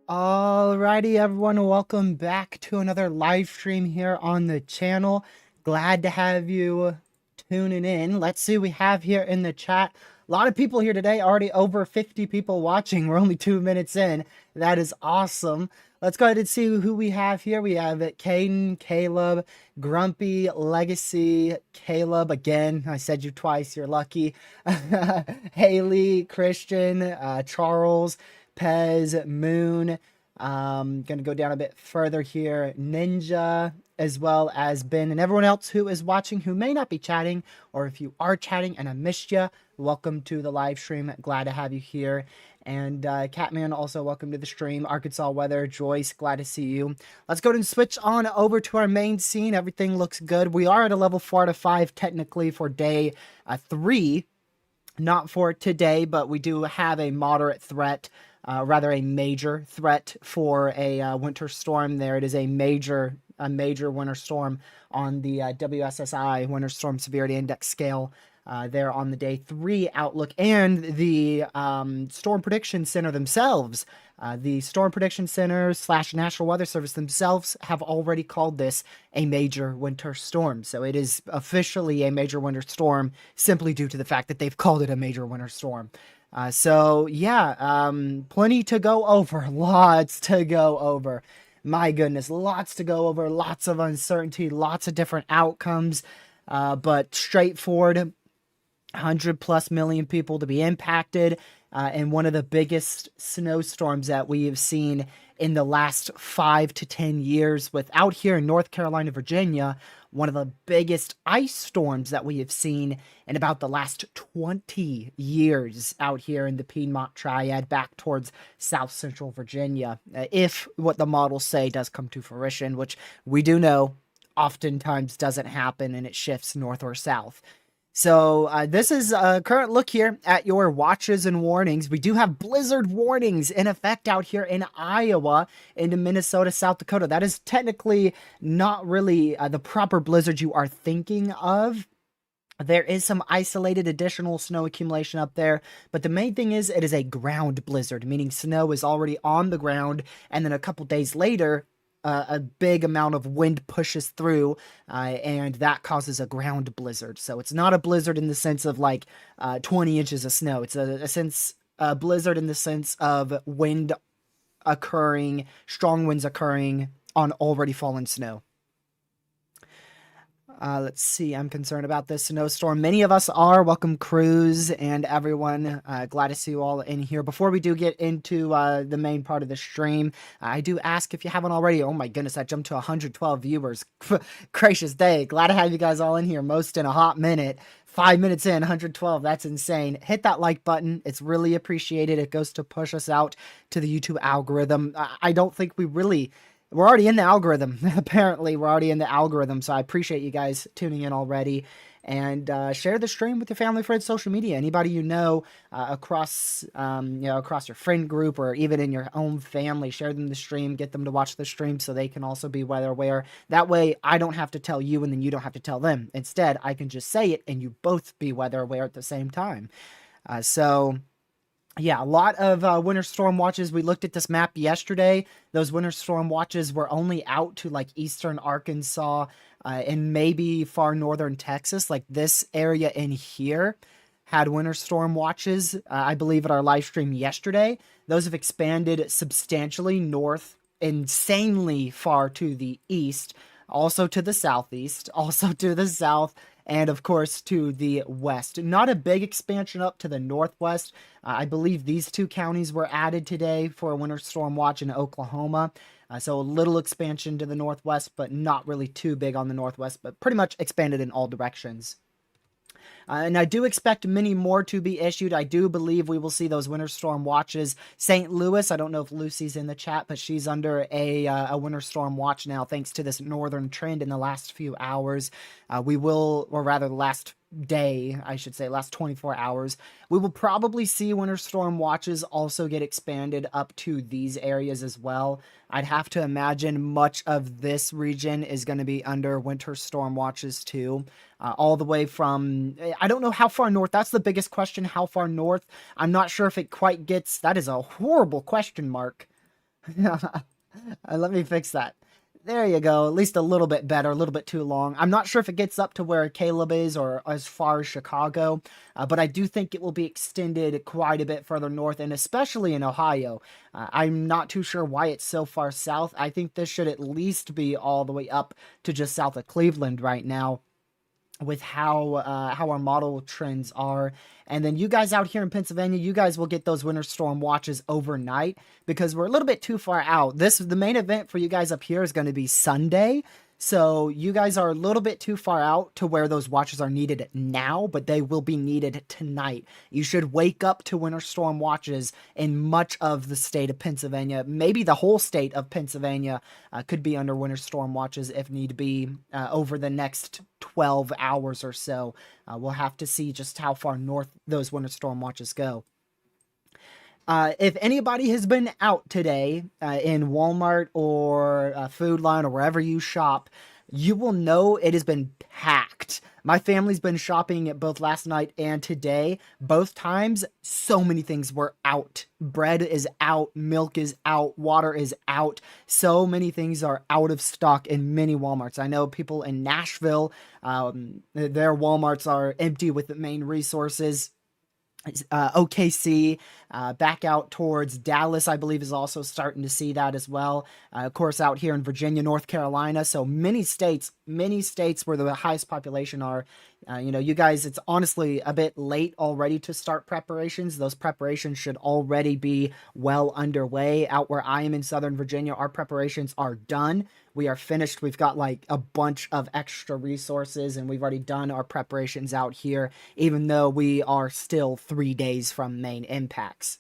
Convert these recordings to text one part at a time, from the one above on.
Alrighty, everyone, welcome back to another live stream here on the channel. Glad to have you tuning in. Let's see what we have here in the chat. A lot of people here today, already over 50 people watching. We're only 2 minutes in. That is awesome. Let's go ahead and see who we have here. We have Caden, Caleb, Grumpy, Legacy, Caleb. Again, I said you twice. You're lucky. Haley, Christian, Charles, Pez, Moon. Gonna go down a bit further here. Ninja, as well as Ben, and everyone else who is watching who may not be chatting, or if you are chatting and I missed you, welcome to the live stream. Glad to have you here. And Catman, also welcome to the stream. Arkansas Weather, Joyce, glad to see you. Let's go ahead and switch on over to our main scene. Everything looks good. We are at a level 4 out of 5 technically for day 3. Not for today, but we do have a moderate threat. Rather a major threat for a winter storm. There it is, a major winter storm on the WSSI Winter Storm Severity Index scale. There on the day 3 outlook, and the Storm Prediction Center themselves, the Storm Prediction Center / National Weather Service themselves have already called this a major winter storm. So it is officially a major winter storm simply due to the fact that they've called it a major winter storm. So yeah, plenty to go over, lots to go over. My goodness, lots to go over, lots of uncertainty, lots of different outcomes, but straightforward. 100+ million people to be impacted, and one of the biggest snowstorms that we have seen in the last 5 to 10 years, with out here in North Carolina, Virginia, one of the biggest ice storms that we have seen in about the last 20 years out here in the Piedmont Triad back towards South Central Virginia. If what the models say does come to fruition, which we do know oftentimes doesn't happen and it shifts north or south. So this is a current look here at your watches and warnings. We do have blizzard warnings in effect out here in Iowa, into Minnesota, South Dakota. That is technically not really the proper blizzard you are thinking of. There is some isolated additional snow accumulation up there, but the main thing is it is a ground blizzard, meaning snow is already on the ground, and then a couple days later, a big amount of wind pushes through, and that causes a ground blizzard. So it's not a blizzard in the sense of like 20 inches of snow. It's a blizzard in the sense of wind occurring, strong winds occurring on already fallen snow. Let's see. I'm concerned about this snowstorm. Many of us are. Welcome, Cruz and everyone. Glad to see you all in here. Before we do get into the main part of the stream, I do ask if you haven't already. Oh my goodness, I jumped to 112 viewers. Gracious day. Glad to have you guys all in here. Most in a hot minute. 5 minutes in, 112. That's insane. Hit that like button. It's really appreciated. It goes to push us out to the YouTube algorithm. I don't think we're already in the algorithm. Apparently, we're already in the algorithm. So I appreciate you guys tuning in already. And share the stream with your family, friends, social media. Anybody you know across your friend group or even in your own family. Share them the stream. Get them to watch the stream so they can also be weather aware. That way, I don't have to tell you and then you don't have to tell them. Instead, I can just say it and you both be weather aware at the same time. Yeah, a lot of winter storm watches. We looked at this map yesterday. Those winter storm watches were only out to like eastern Arkansas and maybe far northern Texas. Like this area in here had winter storm watches, I believe, at our live stream yesterday. Those have expanded substantially north, insanely far to the east, also to the southeast, also to the south, and of course to the west. Not a big expansion up to the northwest. I believe these two counties were added today for a winter storm watch in Oklahoma. So a little expansion to the northwest, but not really too big on the northwest, but pretty much expanded in all directions. And I do expect many more to be issued. I do believe we will see those winter storm watches. St. Louis, I don't know if Lucy's in the chat, but she's under a winter storm watch now thanks to this northern trend in the last few hours. We will, or rather the last day, I should say, last 24 hours, we will probably see winter storm watches also get expanded up to these areas as well. I'd have to imagine much of this region is going to be under winter storm watches too. All the way from, I don't know how far north. That's the biggest question. How far north? I'm not sure if it quite gets, that is a horrible question mark. Let me fix that. There you go. At least a little bit better, a little bit too long. I'm not sure if it gets up to where Caleb is or as far as Chicago, but I do think it will be extended quite a bit further north, and especially in Ohio. I'm not too sure why it's so far south. I think this should at least be all the way up to just south of Cleveland right now, with how our model trends are. And then you guys out here in Pennsylvania, you guys will get those winter storm watches overnight because we're a little bit too far out. The main event for you guys up here is going to be Sunday. So you guys are a little bit too far out to where those watches are needed now, but they will be needed tonight. You should wake up to winter storm watches in much of the state of Pennsylvania. Maybe the whole state of Pennsylvania could be under winter storm watches if need be over the next 12 hours or so. We'll have to see just how far north those winter storm watches go. If anybody has been out today in Walmart or Food Line or wherever you shop, you will know it has been packed. My family's been shopping both last night and today. Both times, so many things were out. Bread is out, milk is out, water is out. So many things are out of stock in many Walmarts. I know people in Nashville, their Walmarts are empty with the main resources. OKC, back out towards Dallas, I believe, is also starting to see that as well. Of course, out here in Virginia, North Carolina, so many states where the highest population are. You guys, it's honestly a bit late already to start preparations. Those preparations should already be well underway. Out where I am in Southern Virginia, our preparations are done. We are finished. We've got like a bunch of extra resources and we've already done our preparations out here, even though we are still 3 days from main impacts.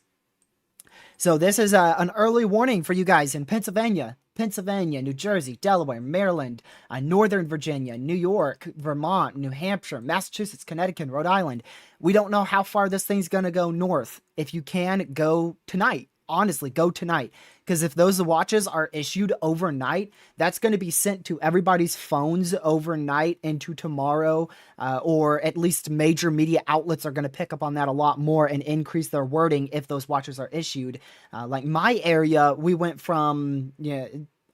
So this is an early warning for you guys in Pennsylvania, New Jersey, Delaware, Maryland, Northern Virginia, New York, Vermont, New Hampshire, Massachusetts, Connecticut, Rhode Island. We don't know how far this thing's going to go north. If you can, go tonight. Honestly, go tonight. Because if those watches are issued overnight, that's going to be sent to everybody's phones overnight into tomorrow, or at least major media outlets are going to pick up on that a lot more and increase their wording if those watches are issued. Like my area, we went from,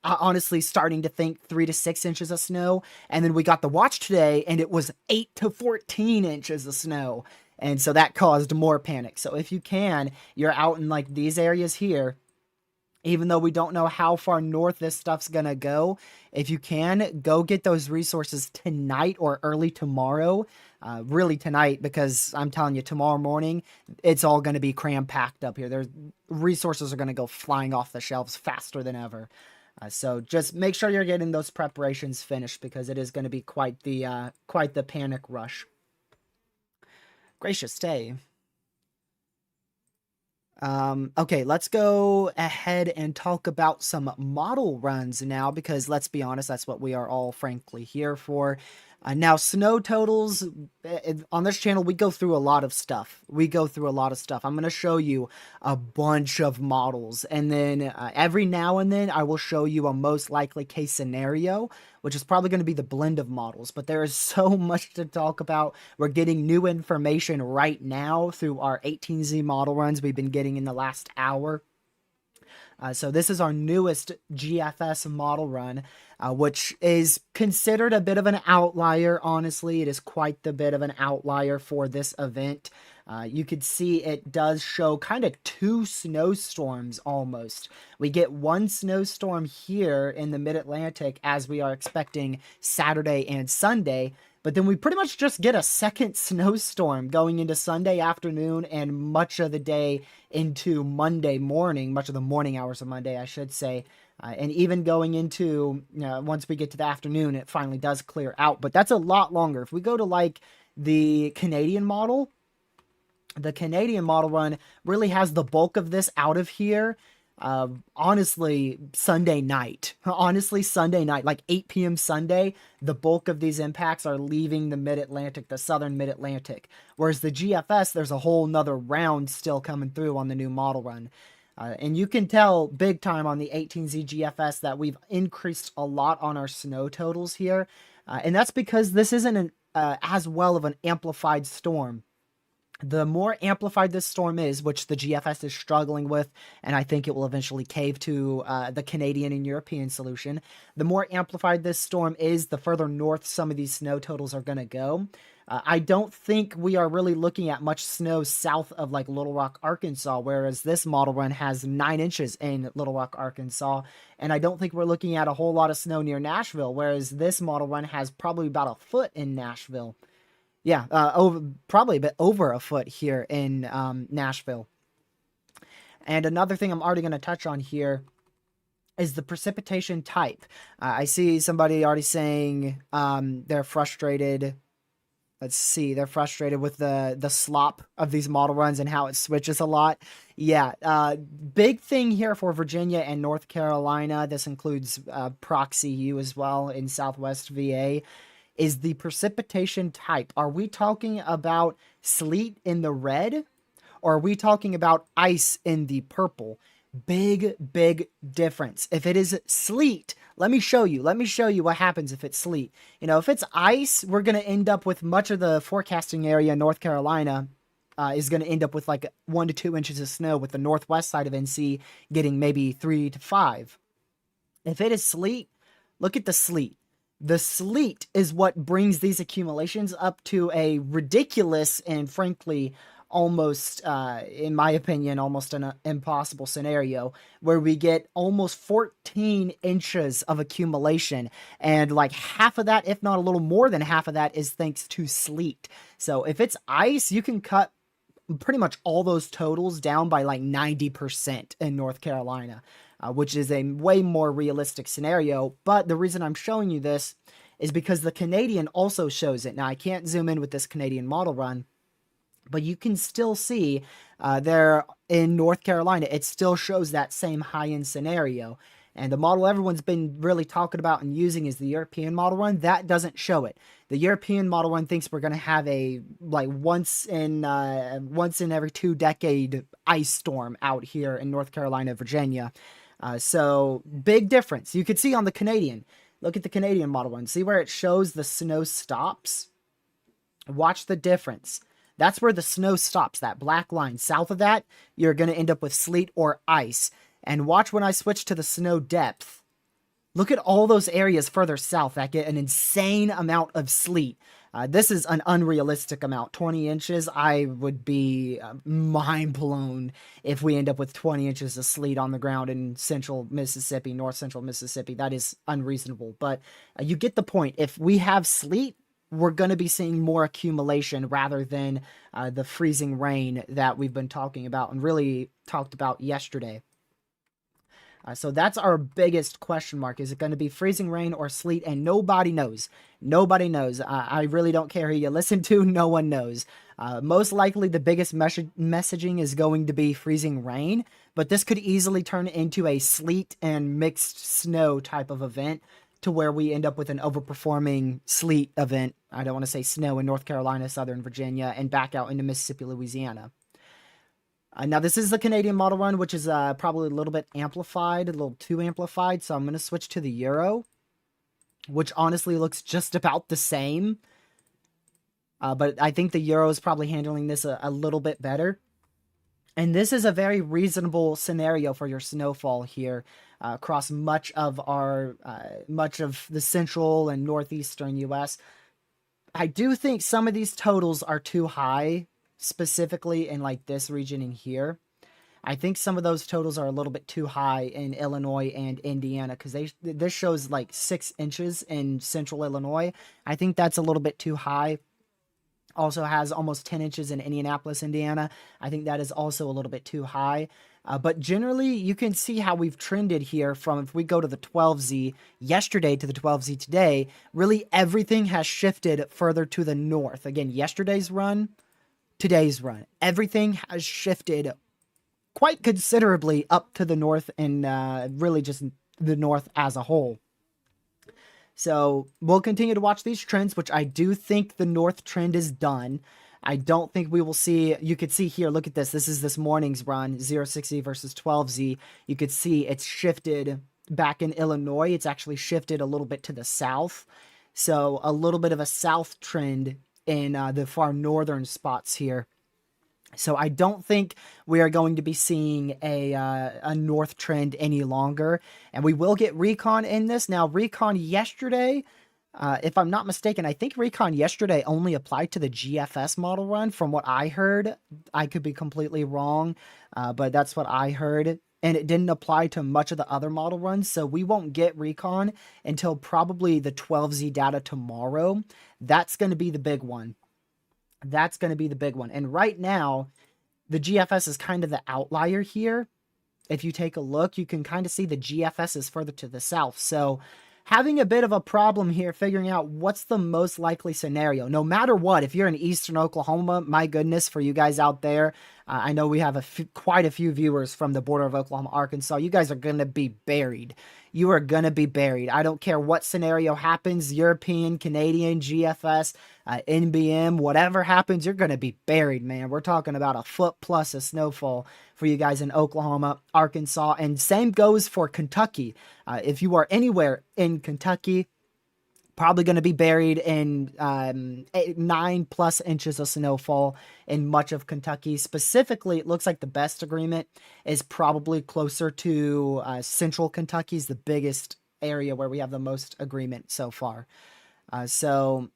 honestly starting to think 3 to 6 inches of snow, and then we got the watch today and it was 8 to 14 inches of snow. And so that caused more panic. So if you can, you're out in like these areas here, Even though we don't know how far north this stuff's gonna go, if you can, go get those resources tonight or early tomorrow. Really tonight, because I'm telling you, tomorrow morning, it's all gonna be cram-packed up here. There's resources are gonna go flying off the shelves faster than ever. So just make sure you're getting those preparations finished, because it is gonna be quite the panic rush. Gracious day. Okay, let's go ahead and talk about some model runs now, because let's be honest, that's what we are all frankly here for. Now, snow totals on this channel, we go through a lot of stuff. I'm going to show you a bunch of models, and then every now and then I will show you a most likely case scenario, which is probably going to be the blend of models. But there is so much to talk about. We're getting new information right now through our 18Z model runs we've been getting in the last hour. So this is our newest GFS model run, which is considered a bit of an outlier. Honestly, it is quite the bit of an outlier for this event. You could see it does show kind of two snowstorms almost. We get one snowstorm here in the mid-Atlantic, as we are expecting Saturday and Sunday. But then we pretty much just get a second snowstorm going into Sunday afternoon and much of the day into Monday morning, much of the morning hours of Monday, I should say. And even going into, once we get to the afternoon, it finally does clear out. But that's a lot longer. If we go to like the Canadian model run really has the bulk of this out of here. Honestly, Sunday night, like 8 p.m. Sunday, the bulk of these impacts are leaving the mid-Atlantic, the southern mid-Atlantic. Whereas the GFS, there's a whole nother round still coming through on the new model run. And you can tell big time on the 18Z GFS that we've increased a lot on our snow totals here. And that's because this isn't as well of an amplified storm. The more amplified this storm is, which the GFS is struggling with, and I think it will eventually cave to the Canadian and European solution, the more amplified this storm is, the further north some of these snow totals are going to go. I don't think we are really looking at much snow south of like Little Rock, Arkansas, whereas this model run has 9 inches in Little Rock, Arkansas. And I don't think we're looking at a whole lot of snow near Nashville, whereas this model run has probably about a foot in Nashville. Yeah, probably a bit over a foot here in Nashville. And another thing I'm already going to touch on here is the precipitation type. I see somebody already saying they're frustrated. Let's see, they're frustrated with the slop of these model runs and how it switches a lot. Yeah, big thing here for Virginia and North Carolina, this includes Proxy U as well in Southwest VA, is the precipitation type. Are we talking about sleet in the red, or are we talking about ice in the purple? Big difference. If it is sleet, let me show you what happens if it's sleet. If it's ice, we're going to end up with much of the forecasting area in North Carolina is going to end up with like 1 to 2 inches of snow, with the northwest side of NC getting maybe 3 to 5. If it is sleet, look at the sleet. The sleet is what brings these accumulations up to a ridiculous and frankly almost, in my opinion, almost an impossible scenario where we get almost 14 inches of accumulation, and like half of that, if not a little more than half of that, is thanks to sleet. So if it's ice, you can cut pretty much all those totals down by like 90% in North Carolina. Which is a way more realistic scenario. But the reason I'm showing you this is because the Canadian also shows it. Now, I can't zoom in with this Canadian model run, but you can still see there in North Carolina, it still shows that same high-end scenario. And the model everyone's been really talking about and using is the European model run. That doesn't show it. The European model run thinks we're going to have a like once in every 2 decade ice storm out here in North Carolina, Virginia. So big difference. You could see on the Canadian. Look at the Canadian model one. See where it shows the snow stops? Watch the difference. That's where the snow stops, that black line. South of that, you're going to end up with sleet or ice. And watch when I switch to the snow depth. Look at all those areas further south that get an insane amount of sleet. This is an unrealistic amount. 20 inches, I would be mind blown if we end up with 20 inches of sleet on the ground in central Mississippi, north central Mississippi. That is unreasonable. But you get the point. If we have sleet, we're going to be seeing more accumulation rather than the freezing rain that we've been talking about and really talked about yesterday. So that's our biggest question mark. Is it going to be freezing rain or sleet? And nobody knows. Nobody knows. I really don't care who you listen to. No one knows. Most likely the biggest messaging is going to be freezing rain, but this could easily turn into a sleet and mixed snow type of event to where we end up with an overperforming sleet event. I don't want to say snow in North Carolina, Southern Virginia, and back out into Mississippi, Louisiana. Now, this is the Canadian model run, which is probably a little bit amplified, a little too amplified. So I'm going to switch to the Euro, which honestly looks just about the same. But I think the Euro is probably handling this a little bit better. And this is a very reasonable scenario for your snowfall here across much of the central and northeastern U.S. I do think some of these totals are too high, specifically in like this region in here. I think some of those totals are a little bit too high in Illinois and Indiana because this shows like 6 inches in central Illinois. I think that's a little bit too high. Also has almost 10 inches in Indianapolis, Indiana. I think that is also a little bit too high. But generally, you can see how we've trended here from if we go to the 12Z yesterday to the 12Z today, really everything has shifted further to the north. Again, yesterday's run, today's run. Everything has shifted quite considerably up to the north and really just the north as a whole. So we'll continue to watch these trends, which I do think the north trend is done. I don't think we will see, you could see here, look at this. This is this morning's run, 06Z versus 12Z. You could see it's shifted back in Illinois. It's actually shifted a little bit to the south. So a little bit of a south trend in the far northern spots here. So I don't think we are going to be seeing a north trend any longer. And we will get recon in this. Now, recon yesterday, if I'm not mistaken, I think recon yesterday only applied to the GFS model run from what I heard. I could be completely wrong, but that's what I heard. And it didn't apply to much of the other model runs. So we won't get recon until probably the 12Z data tomorrow. That's going to be the big one. That's going to be the big one. And right now, the GFS is kind of the outlier here. If you take a look, you can kind of see the GFS is further to the south. So having a bit of a problem here figuring out what's the most likely scenario. No matter what, if you're in eastern Oklahoma, my goodness, for you guys out there, I know we have quite a few viewers from the border of Oklahoma, Arkansas. You guys are going to be buried. You are going to be buried. I don't care what scenario happens, European, Canadian, GFS, NBM, whatever happens, you're going to be buried, man. We're talking about a foot plus of snowfall for you guys in Oklahoma, Arkansas, and same goes for Kentucky. If you are anywhere in Kentucky, probably going to be buried in 9+ inches of snowfall in much of Kentucky. Specifically, it looks like the best agreement is probably closer to central Kentucky, is the biggest area where we have the most agreement so far. So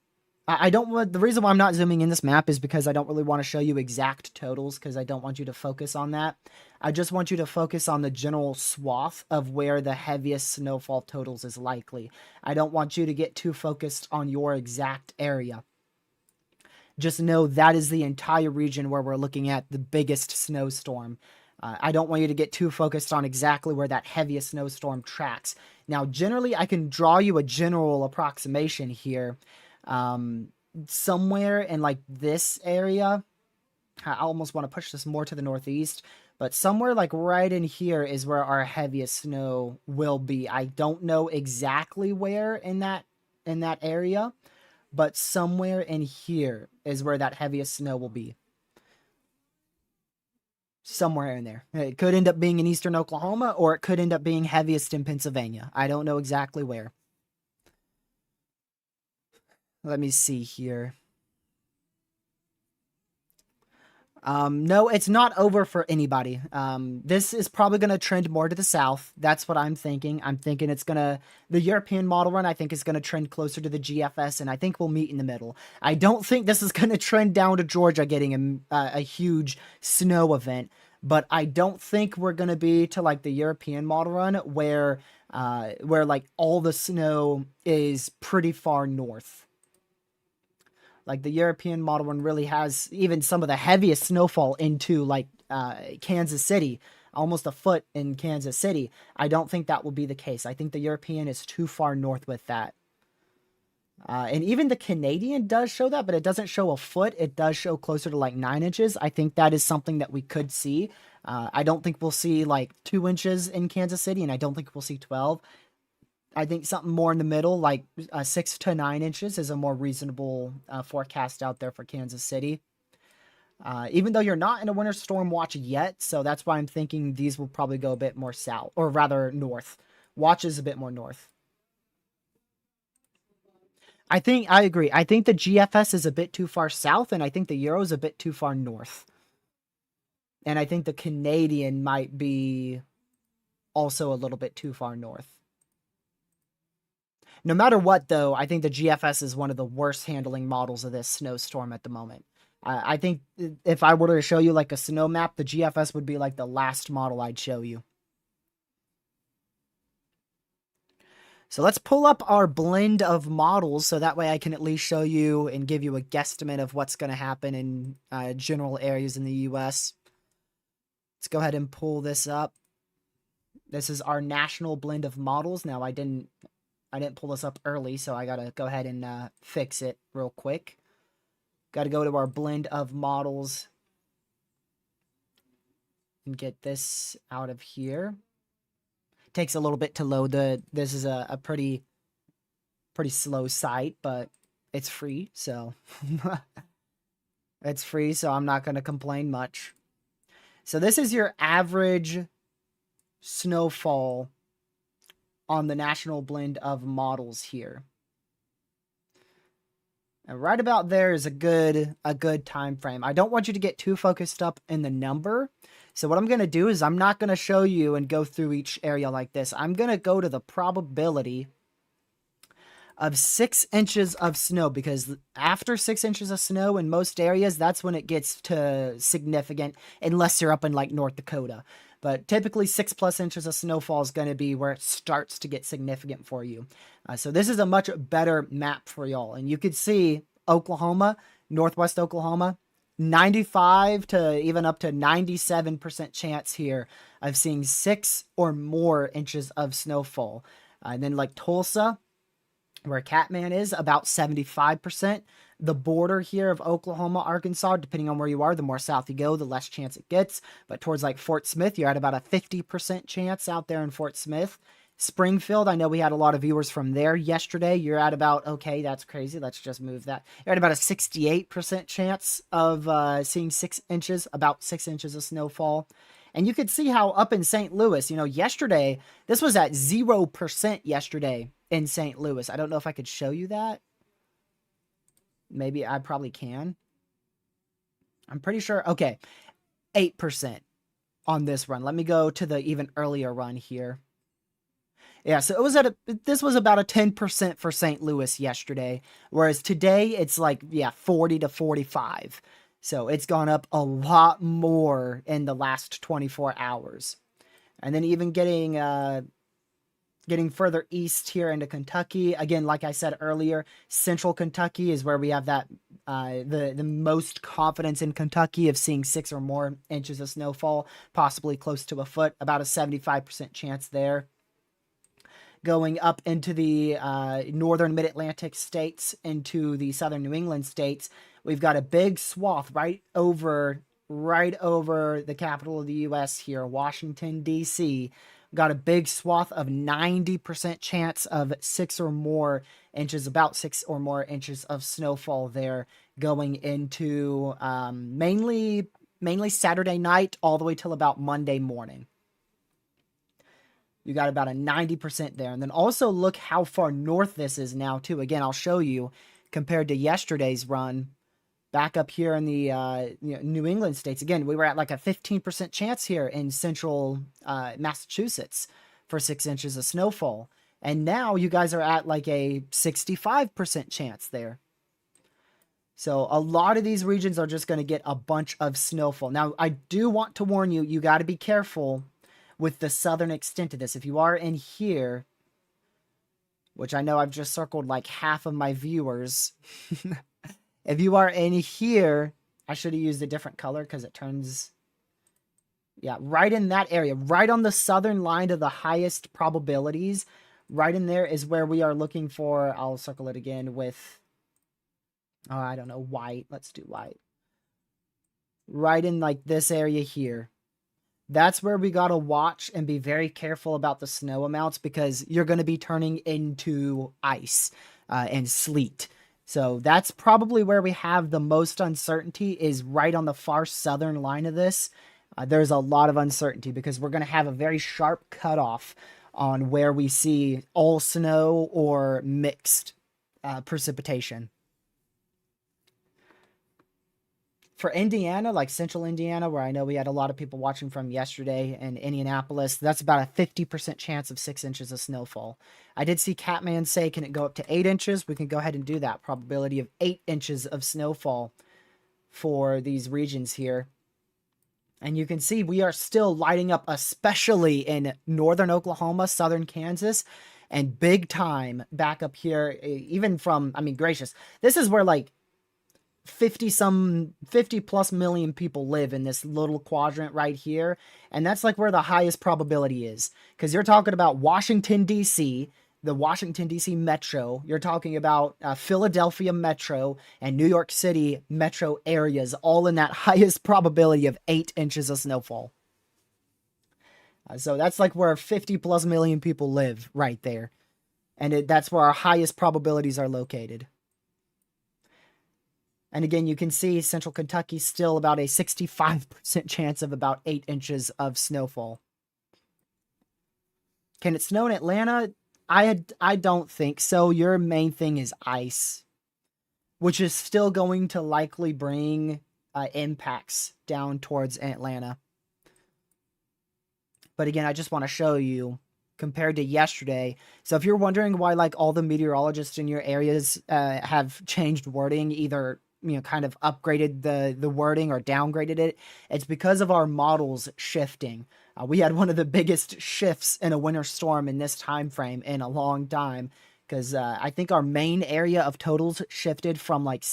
I don't want, the reason why I'm not zooming in this map is because I don't really want to show you exact totals because I don't want you to focus on that. I just want you to focus on the general swath of where the heaviest snowfall totals is likely. I don't want you to get too focused on your exact area. Just know that is the entire region where we're looking at the biggest snowstorm. I don't want you to get too focused on exactly where that heaviest snowstorm tracks. Now, generally, I can draw you a general approximation here. Somewhere in like this area, I almost want to push this more to the northeast, but somewhere like right in here is where our heaviest snow will be. I don't know exactly where in that area, but somewhere in here is where that heaviest snow will be. Somewhere in there. It could end up being in eastern Oklahoma, or it could end up being heaviest in Pennsylvania. I don't know exactly where. Let me see here. No, it's not over for anybody. This is probably going to trend more to the south. That's what I'm thinking. I'm thinking the European model run, I think, is going to trend closer to the GFS, and I think we'll meet in the middle. I don't think this is going to trend down to Georgia getting a huge snow event, but I don't think we're going to be to like the European model run where like all the snow is pretty far north. Like the European model one really has even some of the heaviest snowfall into like Kansas City, almost a foot in Kansas City. I don't think that will be the case. I think the European is too far north with that. And even the Canadian does show that, but it doesn't show a foot. It does show closer to like 9 inches. I think that is something that we could see. I don't think we'll see like 2 inches in Kansas City, and I don't think we'll see 12. I think something more in the middle, like 6 to 9 inches, is a more reasonable forecast out there for Kansas City. Even though you're not in a winter storm watch yet, so that's why I'm thinking these will probably go a bit more south, or rather north. Watch is a bit more north. I agree. I think the GFS is a bit too far south, and I think the Euro is a bit too far north. And I think the Canadian might be also a little bit too far north. No matter what, though, I think the GFS is one of the worst handling models of this snowstorm at the moment. I think if I were to show you like a snow map, the GFS would be like the last model I'd show you. So let's pull up our blend of models so that way I can at least show you and give you a guesstimate of what's going to happen in general areas in the US. Let's go ahead and pull this up. This is our national blend of models. Now I didn't pull this up early, so I gotta go ahead and fix it real quick. Gotta go to our blend of models and get this out of here. Takes a little bit to load. This is a pretty slow site, but it's free, so it's free, so I'm not gonna complain much. So this is your average snowfall on the national blend of models here. And right about there is a good time frame. I don't want you to get too focused up in the number. So what I'm going to do is I'm not going to show you and go through each area like this. I'm going to go to the probability of 6 inches of snow, because after 6 inches of snow in most areas, that's when it gets to significant, unless you're up in like North Dakota. But typically 6+ inches of snowfall is going to be where it starts to get significant for you. So this is a much better map for y'all. And you could see Oklahoma, Northwest Oklahoma, 95 to even up to 97% chance here of seeing 6 or more inches of snowfall. And then like Tulsa, where Catman is, about 75%. The border here of Oklahoma, Arkansas, depending on where you are, the more south you go, the less chance it gets. But towards like Fort Smith, you're at about a 50% chance out there in Fort Smith. Springfield, I know we had a lot of viewers from there yesterday. You're at about, okay, that's crazy. Let's just move that. You're at about a 68% chance of seeing 6 inches, about 6 inches of snowfall. And you could see how up in St. Louis, yesterday, this was at 0% yesterday in St. Louis. I don't know if I could show you that. Maybe I probably can. I'm pretty sure. Okay. 8% on this run. Let me go to the even earlier run here. Yeah, so this was about a 10% for St. Louis yesterday, whereas today it's like, 40 to 45. So it's gone up a lot more in the last 24 hours. And then even getting further east here into Kentucky. Again, like I said earlier, central Kentucky is where we have that the most confidence in Kentucky of seeing 6 or more inches of snowfall, possibly close to a foot, about a 75% chance there. Going up into the northern mid-Atlantic states, into the southern New England states, we've got a big swath right over the capital of the U.S. here, Washington, D.C., got a big swath of 90% chance of 6 or more inches, about 6 or more inches of snowfall there, going into mainly Saturday night all the way till about Monday morning. You got about a 90% there. And then also look how far north this is now too. Again, I'll show you compared to yesterday's run. back up here in the New England states, again, we were at like a 15% chance here in central Massachusetts for 6 inches of snowfall. And now you guys are at like a 65% chance there. So a lot of these regions are just going to get a bunch of snowfall. Now, I do want to warn you, you got to be careful with the southern extent of this. If you are in here, which I know I've just circled like half of my viewers. If you are in here, I should have used a different color because it turns... Yeah, right in that area, right on the southern line of the highest probabilities, right in there is where we are looking for... I'll circle it again with... Oh, I don't know, white. Let's do white. Right in like this area here. That's where we got to watch and be very careful about the snow amounts because you're going to be turning into ice and sleet. So that's probably where we have the most uncertainty, is right on the far southern line of this. There's a lot of uncertainty because we're going to have a very sharp cutoff on where we see all snow or mixed precipitation. For Indiana, like central Indiana, where I know we had a lot of people watching from yesterday, and Indianapolis, that's about a 50% chance of 6 inches of snowfall. I did see Catman say, can it go up to 8 inches? We can go ahead and do that. Probability of 8 inches of snowfall for these regions here. And you can see we are still lighting up, especially in northern Oklahoma, southern Kansas, and big time back up here, even from, I mean, gracious, this is where like 50 plus million people live in this little quadrant right here. And that's like where the highest probability is. Because you're talking about Washington, D.C., the Washington, D.C. metro. You're talking about Philadelphia metro and New York City metro areas, all in that highest probability of 8 inches of snowfall. So that's like where 50 plus million people live right there. And that's where our highest probabilities are located. And again, you can see Central Kentucky still about a 65% chance of about 8 inches of snowfall. Can it snow in Atlanta? I don't think so. Your main thing is ice, which is still going to likely bring impacts down towards Atlanta. But again, I just want to show you compared to yesterday. So if you're wondering why like all the meteorologists in your areas have changed wording, either kind of upgraded the wording or downgraded it, it's because of our models shifting. We had one of the biggest shifts in a winter storm in this time frame in a long time, because I think our main area of totals shifted from like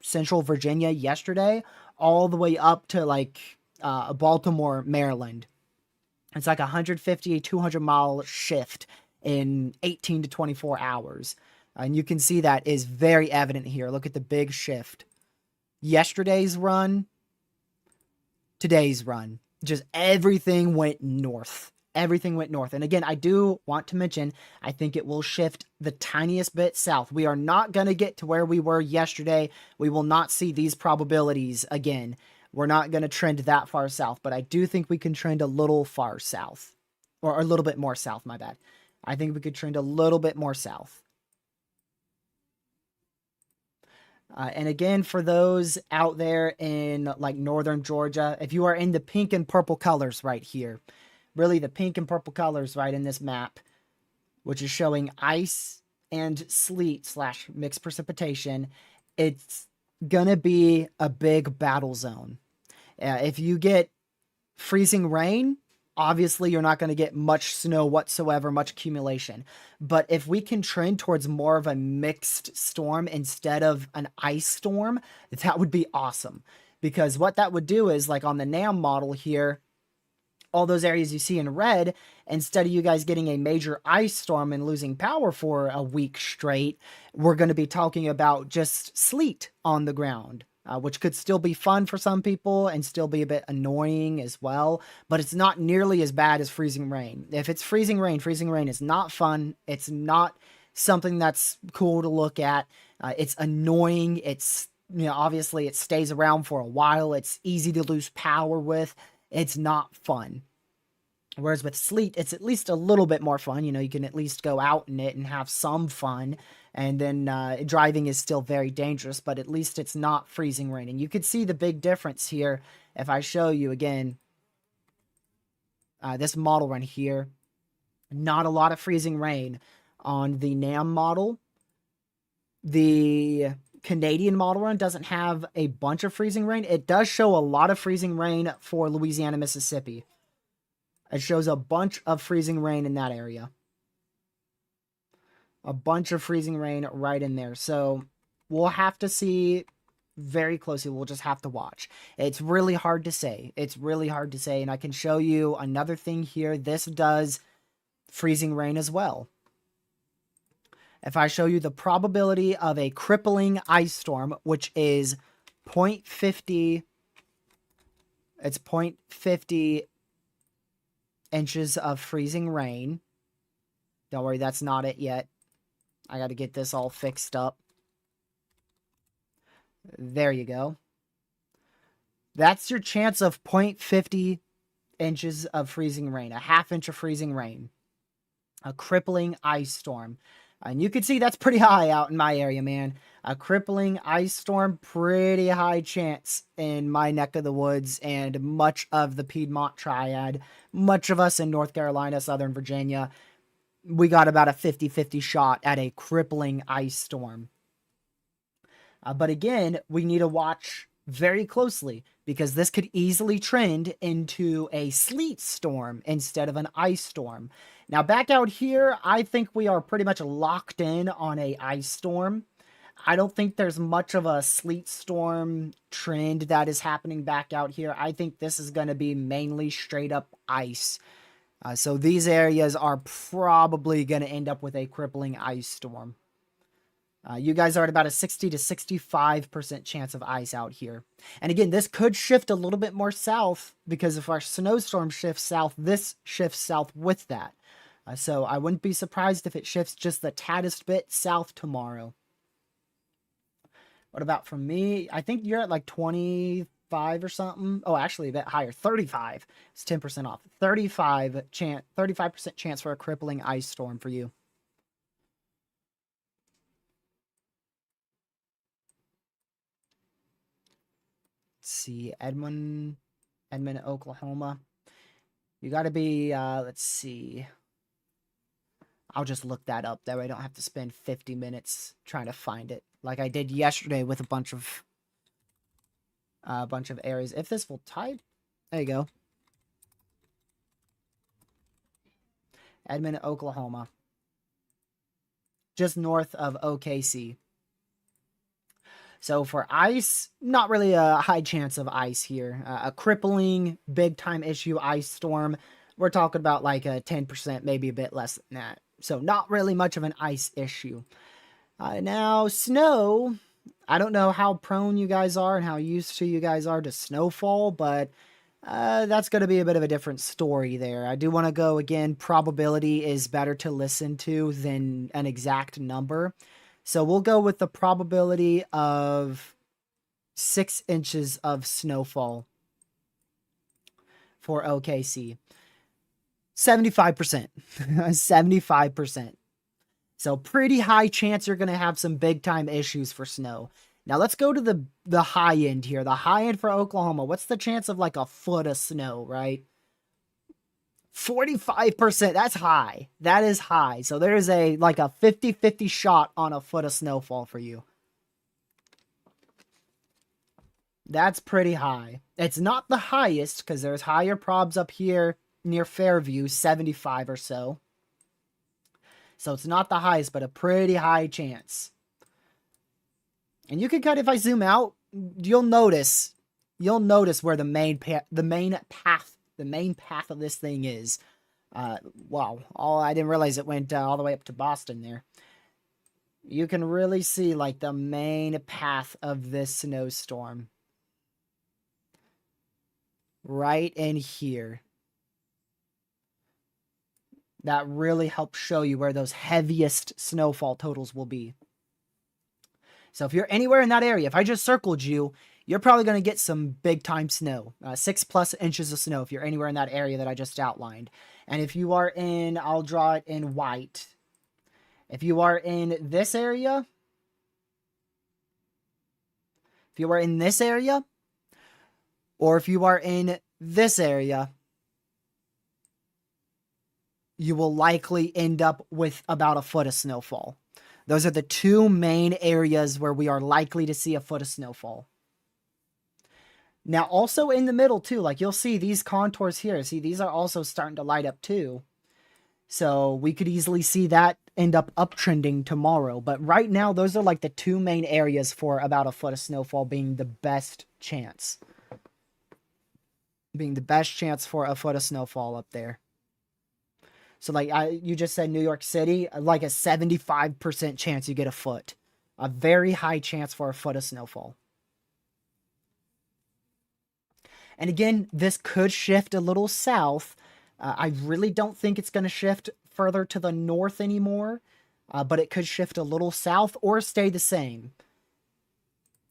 central Virginia yesterday all the way up to like Baltimore, Maryland. It's like 150, 200 mile shift in 18 to 24 hours. And you can see that is very evident here. Look at the big shift. Yesterday's run, today's run. Just everything went north. Everything went north. And again, I do want to mention, I think it will shift the tiniest bit south. We are not going to get to where we were yesterday. We will not see these probabilities again. We're not going to trend that far south, but I do think we can trend a little far south. Or a little bit more south, my bad. I think we could trend a little bit more south. And again, for those out there in like northern Georgia, if you are in the pink and purple colors right here, really the pink and purple colors right in this map, which is showing ice and sleet / mixed precipitation, it's going to be a big battle zone. If you get freezing rain, obviously you're not going to get much snow whatsoever, much accumulation. But if we can trend towards more of a mixed storm instead of an ice storm, that would be awesome. Because what that would do is, like on the NAM model here, all those areas you see in red, instead of you guys getting a major ice storm and losing power for a week straight, we're going to be talking about just sleet on the ground. Which could still be fun for some people and still be a bit annoying as well, but it's not nearly as bad as freezing rain. If it's freezing rain is not fun. It's not something that's cool to look at. It's annoying. It's, obviously it stays around for a while. It's easy to lose power with. It's not fun. Whereas with sleet, it's at least a little bit more fun. You know, you can at least go out in it and have some fun. And then driving is still very dangerous, but at least it's not freezing rain. And you can see the big difference here if I show you again. This model run here, not a lot of freezing rain on the NAM model. The Canadian model run doesn't have a bunch of freezing rain. It does show a lot of freezing rain for Louisiana, Mississippi. It shows a bunch of freezing rain in that area. A bunch of freezing rain right in there. So we'll have to see very closely. We'll just have to watch. It's really hard to say. It's really hard to say. And I can show you another thing here. This does freezing rain as well. If I show you the probability of a crippling ice storm, which is 0.50, it's 0.50 inches of freezing rain. Don't worry, that's not it yet. I got to get this all fixed up. There you go. That's your chance of 0.50 inches of freezing rain, a half inch of freezing rain, a crippling ice storm. And you can see that's pretty high out in my area, man. A crippling ice storm, pretty high chance in my neck of the woods and much of the Piedmont Triad. Much of us in North Carolina, Southern Virginia, we got about a 50-50 shot at a crippling ice storm. But again, we need to watch very closely because this could easily trend into a sleet storm instead of an ice storm. Now, back out here, I think we are pretty much locked in on a ice storm. I don't think there's much of a sleet storm trend that is happening back out here. I think this is going to be mainly straight up ice. So these areas are probably going to end up with a crippling ice storm. You guys are at about a 60 to 65% chance of ice out here. And again, this could shift a little bit more south because if our snowstorm shifts south, this shifts south with that. So I wouldn't be surprised if it shifts just the taddest bit south tomorrow. What about from me? I think you're at like 25 or something. Oh, actually a bit higher, 35. It's 10% off. 35% chance for a crippling ice storm for you. Let's see, Edmond, Oklahoma. You got to be, let's see. I'll just look that up. That way I don't have to spend 50 minutes trying to find it. Like I did yesterday with a bunch of areas. If this will type, there you go. Edmond, Oklahoma. Just north of OKC. So for ice, not really a high chance of ice here. A crippling, big-time issue ice storm, we're talking about like a 10%, maybe a bit less than that. So not really much of an ice issue. Now, snow, I don't know how prone you guys are and how used to you guys are to snowfall, but that's going to be a bit of a different story there. I do want to go again, probability is better to listen to than an exact number. So we'll go with the probability of 6 inches of snowfall for OKC. 75%. 75%. So pretty high chance you're going to have some big time issues for snow. Now let's go to the high end here. The high end for Oklahoma. What's the chance of like a foot of snow, right? 45%. That's high. That is high. So there's like a 50-50 shot on a foot of snowfall for you. That's pretty high. It's not the highest because there's higher probs up here near Fairview, 75 or so. So it's not the highest, but a pretty high chance. And you can kind of, if I zoom out, you'll notice where the main path of this thing is. Wow. I didn't realize it went all the way up to Boston there. You can really see like the main path of this snowstorm. Right in here. That really helps show you where those heaviest snowfall totals will be. So if you're anywhere in that area, if I just circled you, you're probably going to get some big time snow, 6+ inches of snow if you're anywhere in that area that I just outlined. And if you are in, I'll draw it in white. If you are in this area, if you are in this area, or if you are in this area, you will likely end up with about a foot of snowfall. Those are the two main areas where we are likely to see a foot of snowfall. Now, also in the middle too, like you'll see these contours here. See, these are also starting to light up too. So we could easily see that end up uptrending tomorrow. But right now, those are like the two main areas for about a foot of snowfall being the best chance. Being the best chance for a foot of snowfall up there. So like you just said New York City, like a 75% chance you get a foot. A very high chance for a foot of snowfall. And again, this could shift a little south. I really don't think it's going to shift further to the north anymore, but it could shift a little south or stay the same.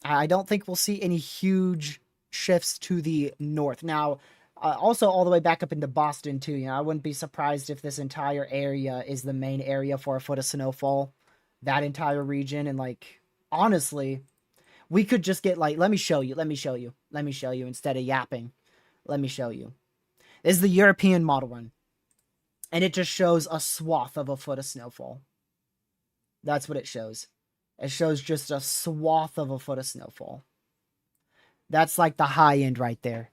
I don't think we'll see any huge shifts to the north. Now, also all the way back up into Boston too. You know, I wouldn't be surprised if this entire area is the main area for a foot of snowfall. That entire region. And like, honestly, we could just get like, let me show you instead of yapping. Let me show you. This is the European model run. And it just shows a swath of a foot of snowfall. That's what it shows. It shows just a swath of a foot of snowfall. That's like the high end right there.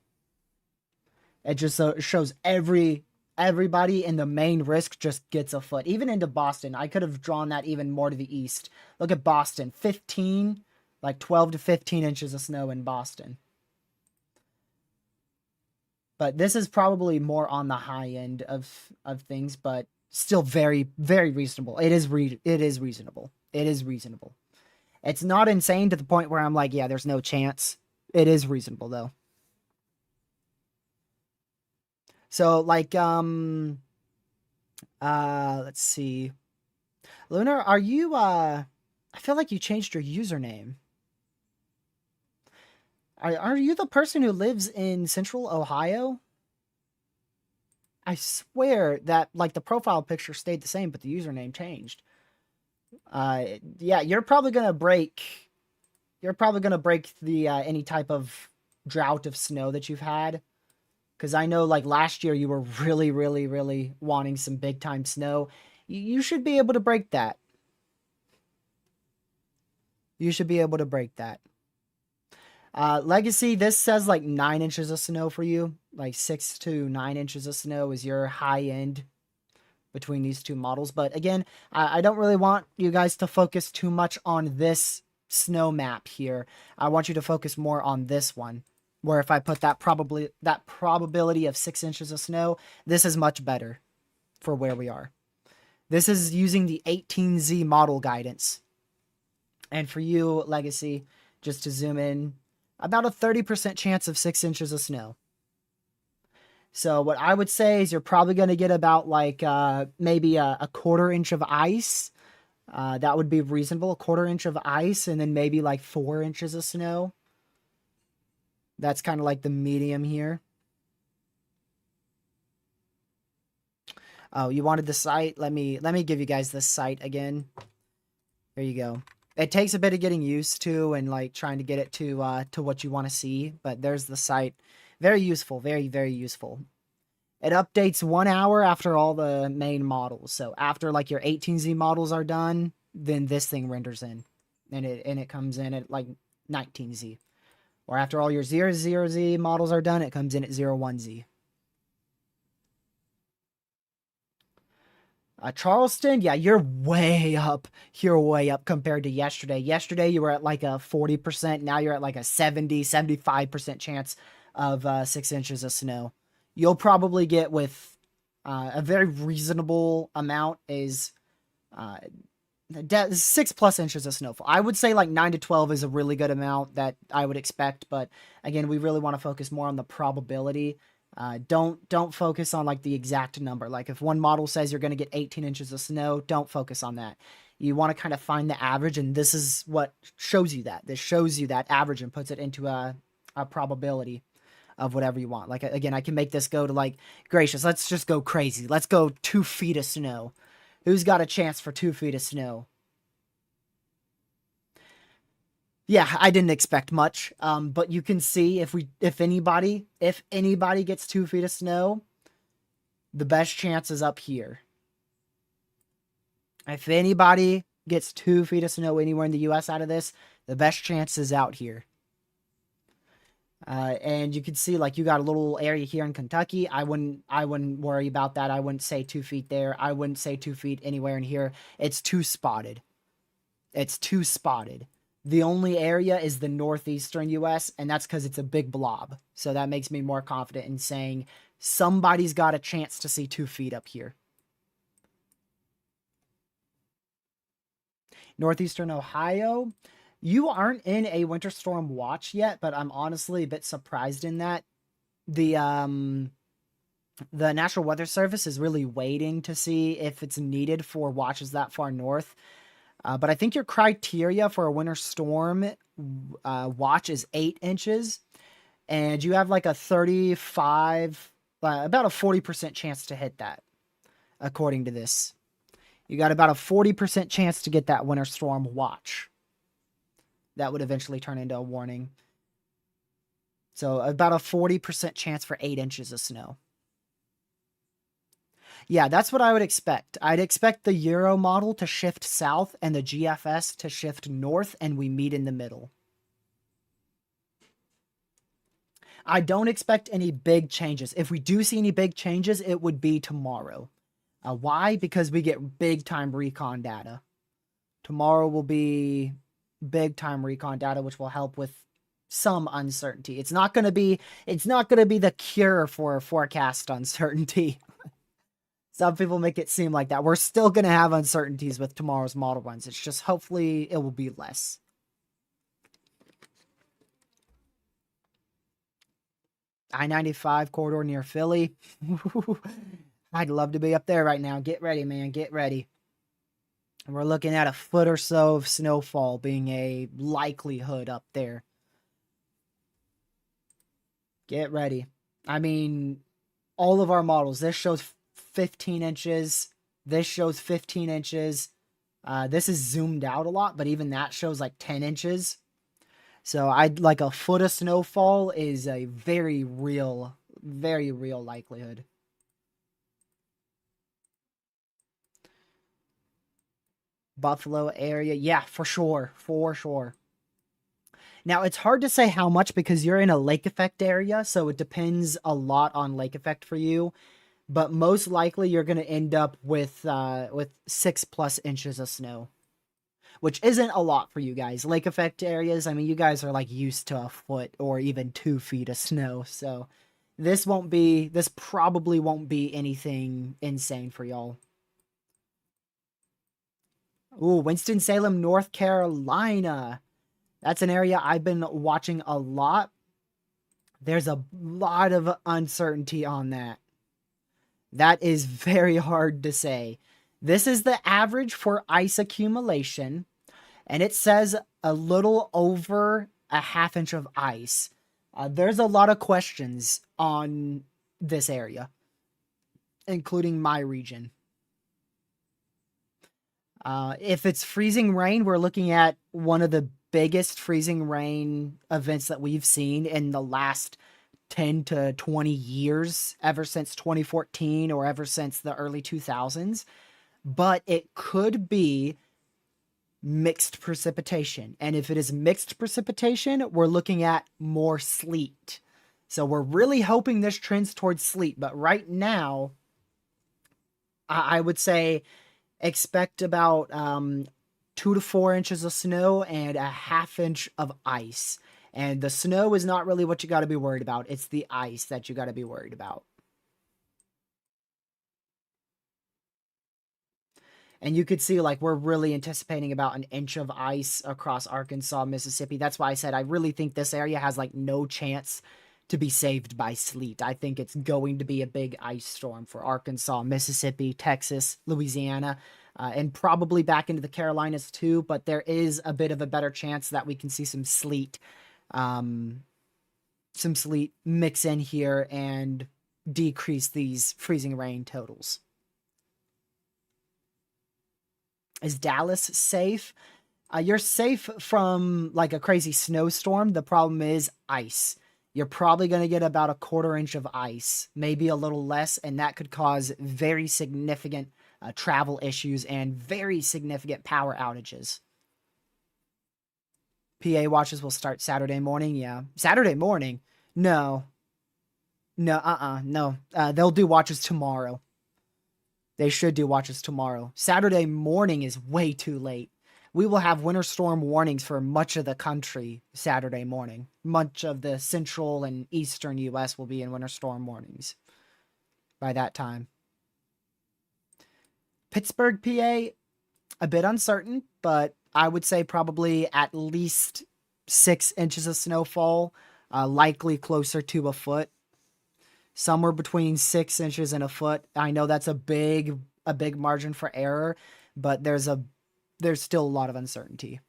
It just shows everybody in the main risk just gets a foot. Even into Boston. I could have drawn that even more to the east. Look at Boston. 15, like 12 to 15 inches of snow in Boston. But this is probably more on the high end of things, but still very, very reasonable. It is reasonable. It is reasonable. It's not insane to the point where I'm like, yeah, there's no chance. It is reasonable, though. So, like, let's see. Lunar, are you, I feel like you changed your username. Are you the person who lives in Central Ohio? I swear that, like, the profile picture stayed the same, but the username changed. Yeah, you're probably gonna break the, any type of drought of snow that you've had. Because I know, like, last year you were really, really, really wanting some big-time snow. You should be able to break that. You should be able to break that. Legacy, this says, like, 9 inches of snow for you. Like, 6 to 9 inches of snow is your high end between these two models. But, again, I don't really want you guys to focus too much on this snow map here. I want you to focus more on this one. Where if I put that probability of 6 inches of snow, this is much better for where we are. This is using the 18Z model guidance. And for you, Legacy, just to zoom in, about a 30% chance of 6 inches of snow. So what I would say is you're probably going to get about like maybe a quarter inch of ice. That would be reasonable, a quarter inch of ice, and then maybe like 4 inches of snow. That's kind of like the medium here. Oh, you wanted the site? Let me give you guys this site again. There you go. It takes a bit of getting used to and like trying to get it to what you want to see, but there's the site. Very useful, very, very useful. It updates 1 hour after all the main models. So after like your 18Z models are done, then this thing renders in. And it comes in at like 19Z. Or after all your 00Z models are done, it comes in at 01Z. Charleston, yeah, you're way up. You're way up compared to yesterday. Yesterday, you were at like a 40%. Now you're at like a 70, 75% chance of 6 inches of snow. You'll probably get with a very reasonable amount is 6+ inches of snowfall. I would say like 9 to 12 is a really good amount that I would expect. But again, we really want to focus more on the probability. Don't focus on like the exact number. Like if one model says you're going to get 18 inches of snow, don't focus on that. You want to kind of find the average, and this is what shows you that. This shows you that average and puts it into a probability of whatever you want. Like again, I can make this go to like, gracious, let's just go crazy. Let's go 2 feet of snow. Who's got a chance for 2 feet of snow? Yeah, I didn't expect much. But you can see if anybody gets 2 feet of snow, the best chance is up here. If anybody gets 2 feet of snow anywhere in the U.S. out of this, the best chance is out here. And you can see like you got a little area here in Kentucky. I wouldn't worry about that. I wouldn't say 2 feet there. I wouldn't say 2 feet anywhere in here. It's too spotted. It's too spotted. The only area is the northeastern U.S., and that's because it's a big blob. So that makes me more confident in saying somebody's got a chance to see 2 feet up here. Northeastern Ohio, you aren't in a winter storm watch yet, but I'm honestly a bit surprised in that. The National Weather Service is really waiting to see if it's needed for watches that far north. But I think your criteria for a winter storm watch is 8 inches, and you have like a 35, about a 40% chance to hit that, according to this. You got about a 40% chance to get that winter storm watch. That would eventually turn into a warning. So about a 40% chance for 8 inches of snow. Yeah, that's what I would expect. I'd expect the Euro model to shift south and the GFS to shift north, and we meet in the middle. I don't expect any big changes. If we do see any big changes, it would be tomorrow. Why? Because we get big time recon data. Tomorrow will be big time recon data, which will help with some uncertainty. It's not going to be the cure for forecast uncertainty. Some people make it seem like that. We're still going to have uncertainties with tomorrow's model runs. It's just hopefully it will be less. I-95 corridor near Philly. I'd love to be up there right now. Get ready, man. Get ready. We're looking at a foot or so of snowfall being a likelihood up there. Get ready. I mean, all of our models. This shows 15 inches. This shows 15 inches. This is zoomed out a lot, but even that shows like 10 inches. So I'd like a foot of snowfall is a very real likelihood. Buffalo area. Yeah, for sure. For sure. Now, it's hard to say how much because you're in a lake effect area, so it depends a lot on lake effect for you. But most likely you're going to end up with 6+ inches of snow, which isn't a lot for you guys. Lake effect areas, I mean, you guys are like used to a foot or even 2 feet of snow, so this probably won't be anything insane for y'all. Ooh, Winston-Salem, North Carolina. That's an area I've been watching a lot. There's a lot of uncertainty on that. That is very hard to say. This is the average for ice accumulation, and it says a little over a ½ inch of ice. There's a lot of questions on this area, including my region. If it's freezing rain, we're looking at one of the biggest freezing rain events that we've seen in the last 10 to 20 years, ever since 2014 or ever since the early 2000s. But it could be mixed precipitation. And if it is mixed precipitation, we're looking at more sleet. So we're really hoping this trends towards sleet. But right now, I would say expect about 2 to 4 inches of snow and a ½ inch of ice. And the snow is not really what you got to be worried about. It's the ice that you got to be worried about. And you could see, like, we're really anticipating about 1 inch of ice across Arkansas, Mississippi. That's why I said I really think this area has, like, no chance to be saved by sleet. I think it's going to be a big ice storm for Arkansas, Mississippi, Texas, Louisiana, and probably back into the Carolinas too. But there is a bit of a better chance that we can see some sleet mix in here and decrease these freezing rain totals. Is Dallas safe? You're safe from like a crazy snowstorm. The problem is ice. You're probably going to get about a 1/4 inch of ice, maybe a little less, and that could cause very significant travel issues and very significant power outages. PA watches will start Saturday morning. Yeah. Saturday morning? No. No. They'll do watches tomorrow. They should do watches tomorrow. Saturday morning is way too late. We will have winter storm warnings for much of the country Saturday morning. Much of the central and eastern U.S. will be in winter storm warnings by that time. Pittsburgh, PA, a bit uncertain, but I would say probably at least 6 inches of snowfall, likely closer to a foot. Somewhere between 6 inches and a foot. I know that's a big margin for error, but there's still a lot of uncertainty.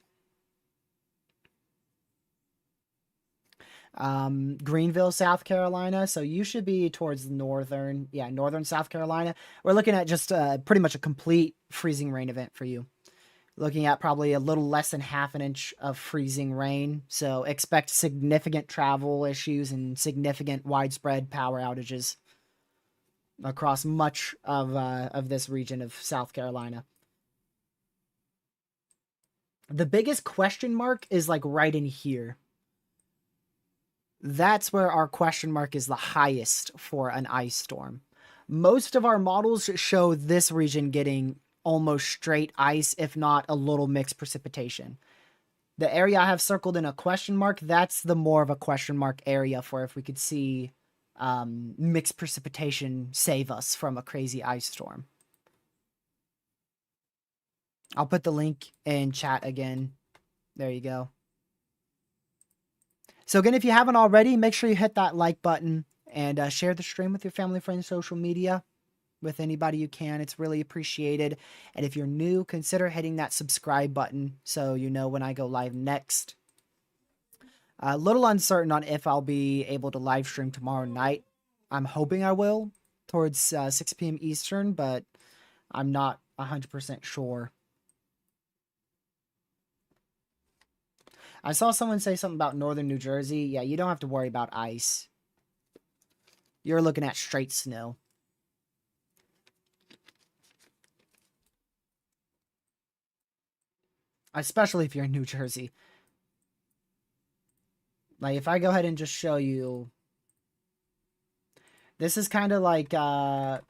Greenville, South Carolina. So you should be towards northern South Carolina. We're looking at just pretty much a complete freezing rain event for you. Looking at probably a little less than 1/2 inch of freezing rain. So expect significant travel issues and significant widespread power outages across much of this region of South Carolina. The biggest question mark is like right in here. That's where our question mark is the highest for an ice storm. Most of our models show this region getting almost straight ice, if not a little mixed precipitation. The area I have circled in a question mark, that's the more of a question mark area for if we could see mixed precipitation save us from a crazy ice storm. I'll put the link in chat again. There you go. So again, if you haven't already, make sure you hit that like button and share the stream with your family, friends, social media, with anybody you can. It's really appreciated. And if you're new, consider hitting that subscribe button so you know when I go live next. A little uncertain on if I'll be able to live stream tomorrow night. I'm hoping I will towards 6 p.m. Eastern, but I'm not 100% sure. I saw someone say something about northern New Jersey. Yeah, you don't have to worry about ice. You're looking at straight snow. Especially if you're in New Jersey. Like, if I go ahead and just show you... This is kind of like... I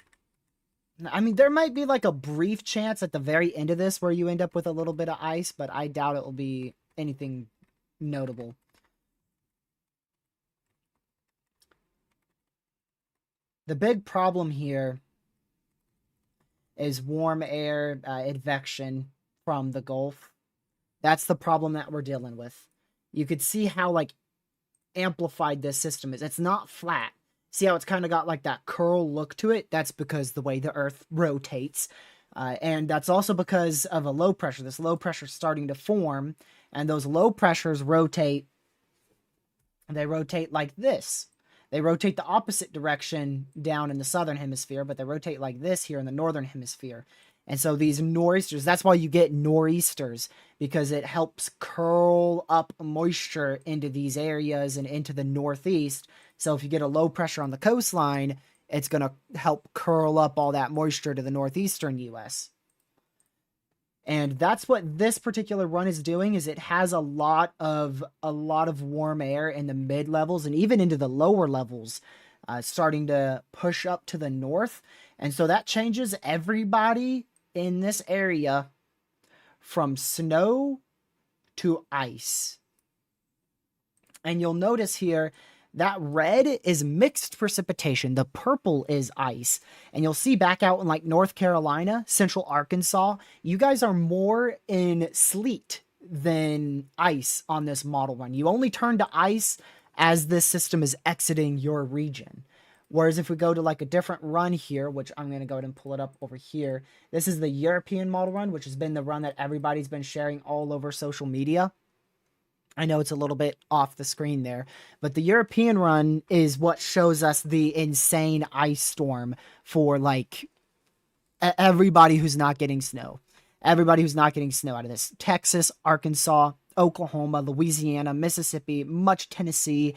mean, there might be like a brief chance at the very end of this where you end up with a little bit of ice, but I doubt it will be anything notable. The big problem here is warm air advection from the Gulf. That's the problem that we're dealing with. You could see how like amplified this system is. It's not flat. See how it's kind of got like that curl look to it? That's because the way the Earth rotates. And that's also because of a low pressure. This low pressure is starting to form, and those low pressures rotate. They rotate like this. They rotate the opposite direction down in the southern hemisphere, but they rotate like this here in the northern hemisphere. And so these nor'easters, that's why you get nor'easters, because it helps curl up moisture into these areas and into the northeast. So if you get a low pressure on the coastline, it's going to help curl up all that moisture to the northeastern U.S. And that's what this particular run is doing, is it has a lot of warm air in the mid levels and even into the lower levels, starting to push up to the north. And so that changes everybody in this area from snow to ice. And you'll notice here that red is mixed precipitation. The purple is ice. And you'll see back out in like North Carolina, central Arkansas, you guys are more in sleet than ice on this model run. You only turn to ice as this system is exiting your region. Whereas if we go to like a different run here, which I'm going to go ahead and pull it up over here. This is the European model run, which has been the run that everybody's been sharing all over social media. I know it's a little bit off the screen there, but the European run is what shows us the insane ice storm for like everybody who's not getting snow. Everybody who's not getting snow out of this. Texas, Arkansas, Oklahoma, Louisiana, Mississippi, much Tennessee,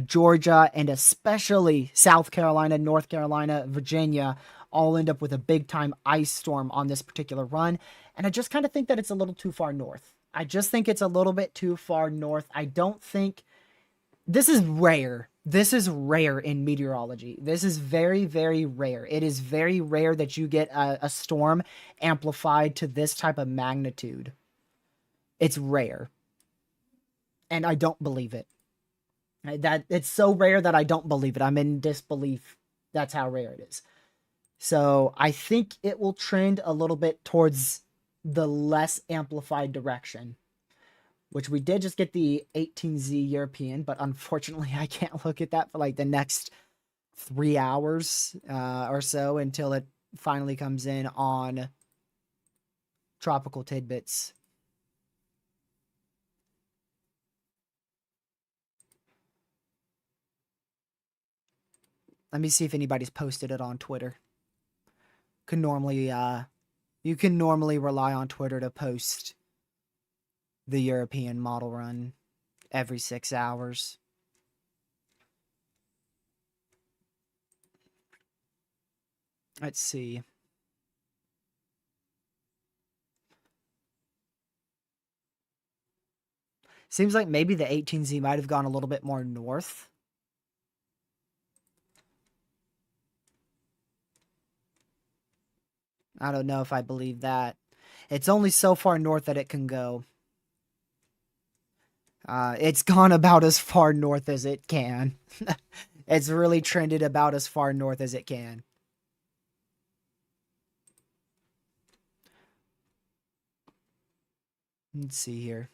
Georgia, and especially South Carolina, North Carolina, Virginia all end up with a big time ice storm on this particular run. And I just kind of think that it's a little too far north. I just think it's a little bit too far north. I don't think this is rare. This is rare in meteorology. This is very, very rare. It is very rare that you get a storm amplified to this type of magnitude. It's rare. And I don't believe it. That it's so rare that I don't believe it. I'm in disbelief. That's how rare it is. So I think it will trend a little bit towards the less amplified direction, which we did just get the 18Z European, but unfortunately I can't look at that for like the next 3 hours or so until it finally comes in on Tropical Tidbits. Let me see if anybody's posted it on Twitter. You can normally rely on Twitter to post the European model run every 6 hours. Let's see. Seems like maybe the 18Z might have gone a little bit more north. I don't know if I believe that. It's only so far north that it can go. It's gone about as far north as it can. It's really trended about as far north as it can. Let's see here.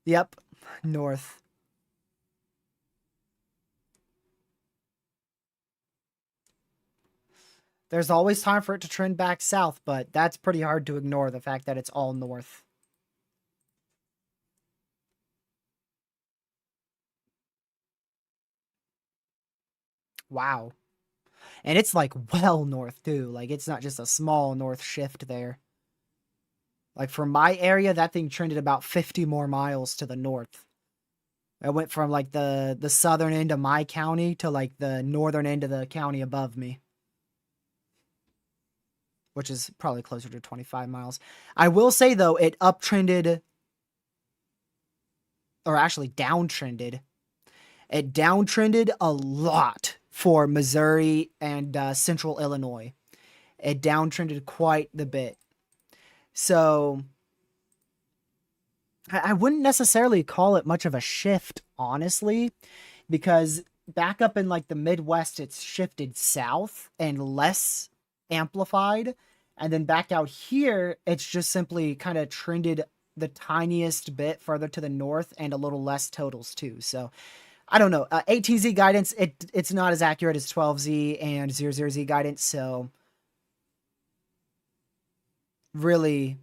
Yep, north. There's always time for it to trend back south, but that's pretty hard to ignore, the fact that it's all north. Wow. And it's like well north too. Like it's not just a small north shift there. Like for my area, that thing trended about 50 more miles to the north. It went from like the southern end of my county to like the northern end of the county above me, which is probably closer to 25 miles. I will say though, it uptrended, or actually downtrended. It downtrended a lot for Missouri and central Illinois. It downtrended quite the bit. So I wouldn't necessarily call it much of a shift, honestly, because back up in like the Midwest, it's shifted south and less amplified. And then back out here, it's just simply kind of trended the tiniest bit further to the north and a little less totals too. So I don't know. 18Z guidance, it's not as accurate as 12Z and 00Z guidance. So really,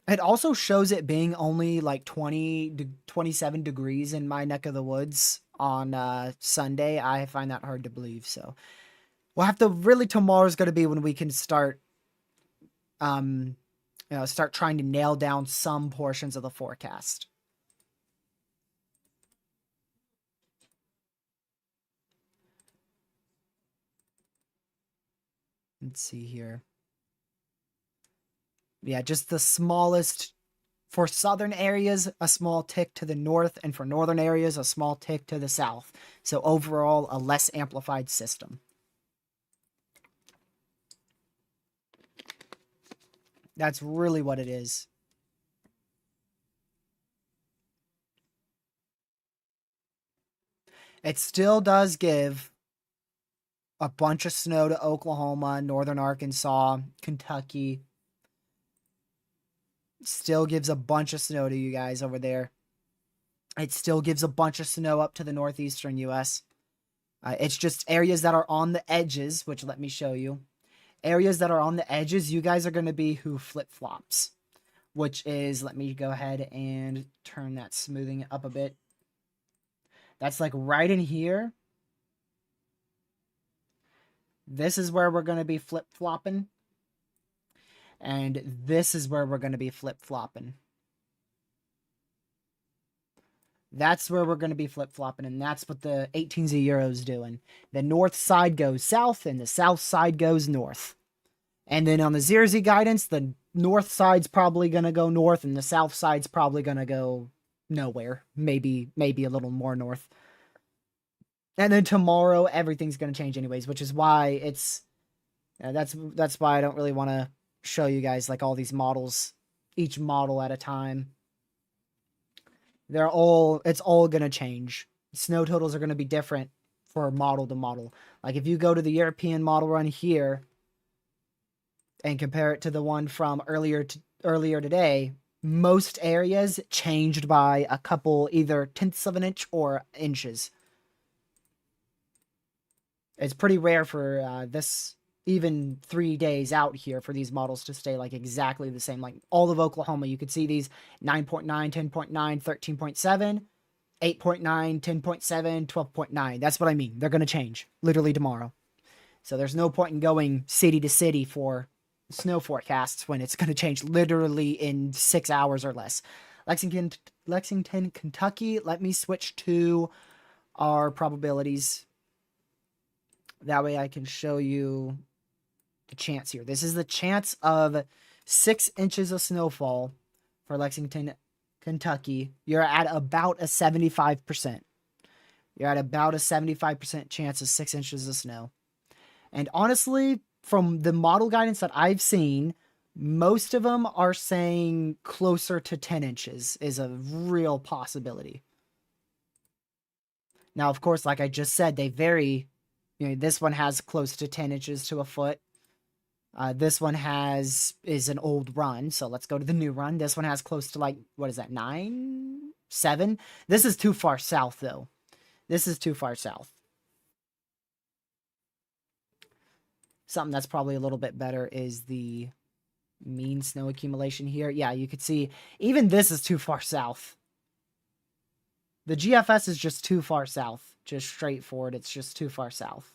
it also shows it being only like 20 to 27 degrees in my neck of the woods on Sunday. I find that hard to believe. So we'll have to really, tomorrow's going to be when we can start, start trying to nail down some portions of the forecast. Let's see here. Yeah, just the smallest for southern areas, a small tick to the north, and for northern areas, a small tick to the south. So overall, a less amplified system. That's really what it is. It still does give a bunch of snow to Oklahoma, northern Arkansas, Kentucky. Still gives a bunch of snow to you guys over there. It still gives a bunch of snow up to the northeastern U.S. It's just areas that are on the edges, which let me show you. Areas that are on the edges, you guys are going to be who flip-flops, which is, let me go ahead and turn that smoothing up a bit. That's like right in here. This is where we're going to be flip-flopping. And this is where we're going to be flip-flopping. That's where we're going to be flip-flopping, and that's what the 18Z is doing. The north side goes south, and the south side goes north. And then on the 0Z guidance, the north side's probably going to go north, and the south side's probably going to go nowhere. Maybe a little more north. And then tomorrow, everything's going to change anyways, which is why it's... that's why I don't really want to show you guys like all these models, each model at a time. It's all going to change. Snow totals are going to be different for model to model. Like if you go to the European model run here and compare it to the one from earlier today, most areas changed by a couple, either tenths of an inch or inches. It's pretty rare for this, even 3 days out here, for these models to stay like exactly the same. Like all of Oklahoma, you could see these 9.9, 10.9, 13.7, 8.9, 10.7, 12.9. That's what I mean. They're going to change literally tomorrow. So there's no point in going city to city for snow forecasts when it's going to change literally in 6 hours or less. Lexington, Kentucky. Let me switch to our probabilities. That way I can show you the chance here. This is the chance of 6 inches of snowfall for Lexington, Kentucky. You're at about a 75%. You're at about a 75% chance of 6 inches of snow. And honestly, from the model guidance that I've seen, most of them are saying closer to 10 inches is a real possibility. Now, of course, like I just said, they vary. You know, this one has close to 10 inches to a foot. This one is an old run, so let's go to the new run. This one has close to like, what is that, 9, 7? This is too far south, though. This is too far south. Something that's probably a little bit better is the mean snow accumulation here. Yeah, you could see even this is too far south. The GFS is just too far south. Just straightforward, it's just too far south.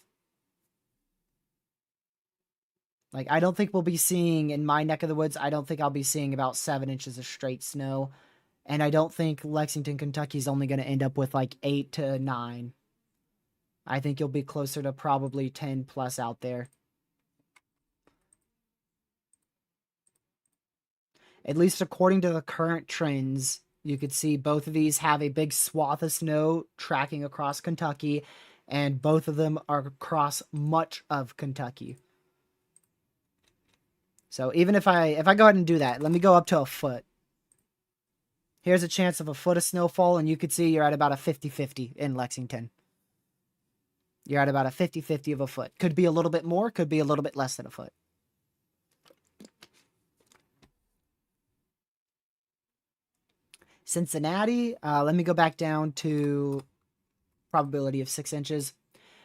Like, I don't think we'll be seeing, in my neck of the woods, I don't think I'll be seeing about 7 inches of straight snow. And I don't think Lexington, Kentucky's only going to end up with like 8 to 9. I think you'll be closer to probably 10 plus out there. At least according to the current trends, you could see both of these have a big swath of snow tracking across Kentucky, and both of them are across much of Kentucky. So even if I go ahead and do that, let me go up to a foot. Here's a chance of a foot of snowfall, and you could see you're at about a 50-50 in Lexington. You're at about a 50-50 of a foot. Could be a little bit more, could be a little bit less than a foot. Cincinnati, let me go back down to probability of 6 inches.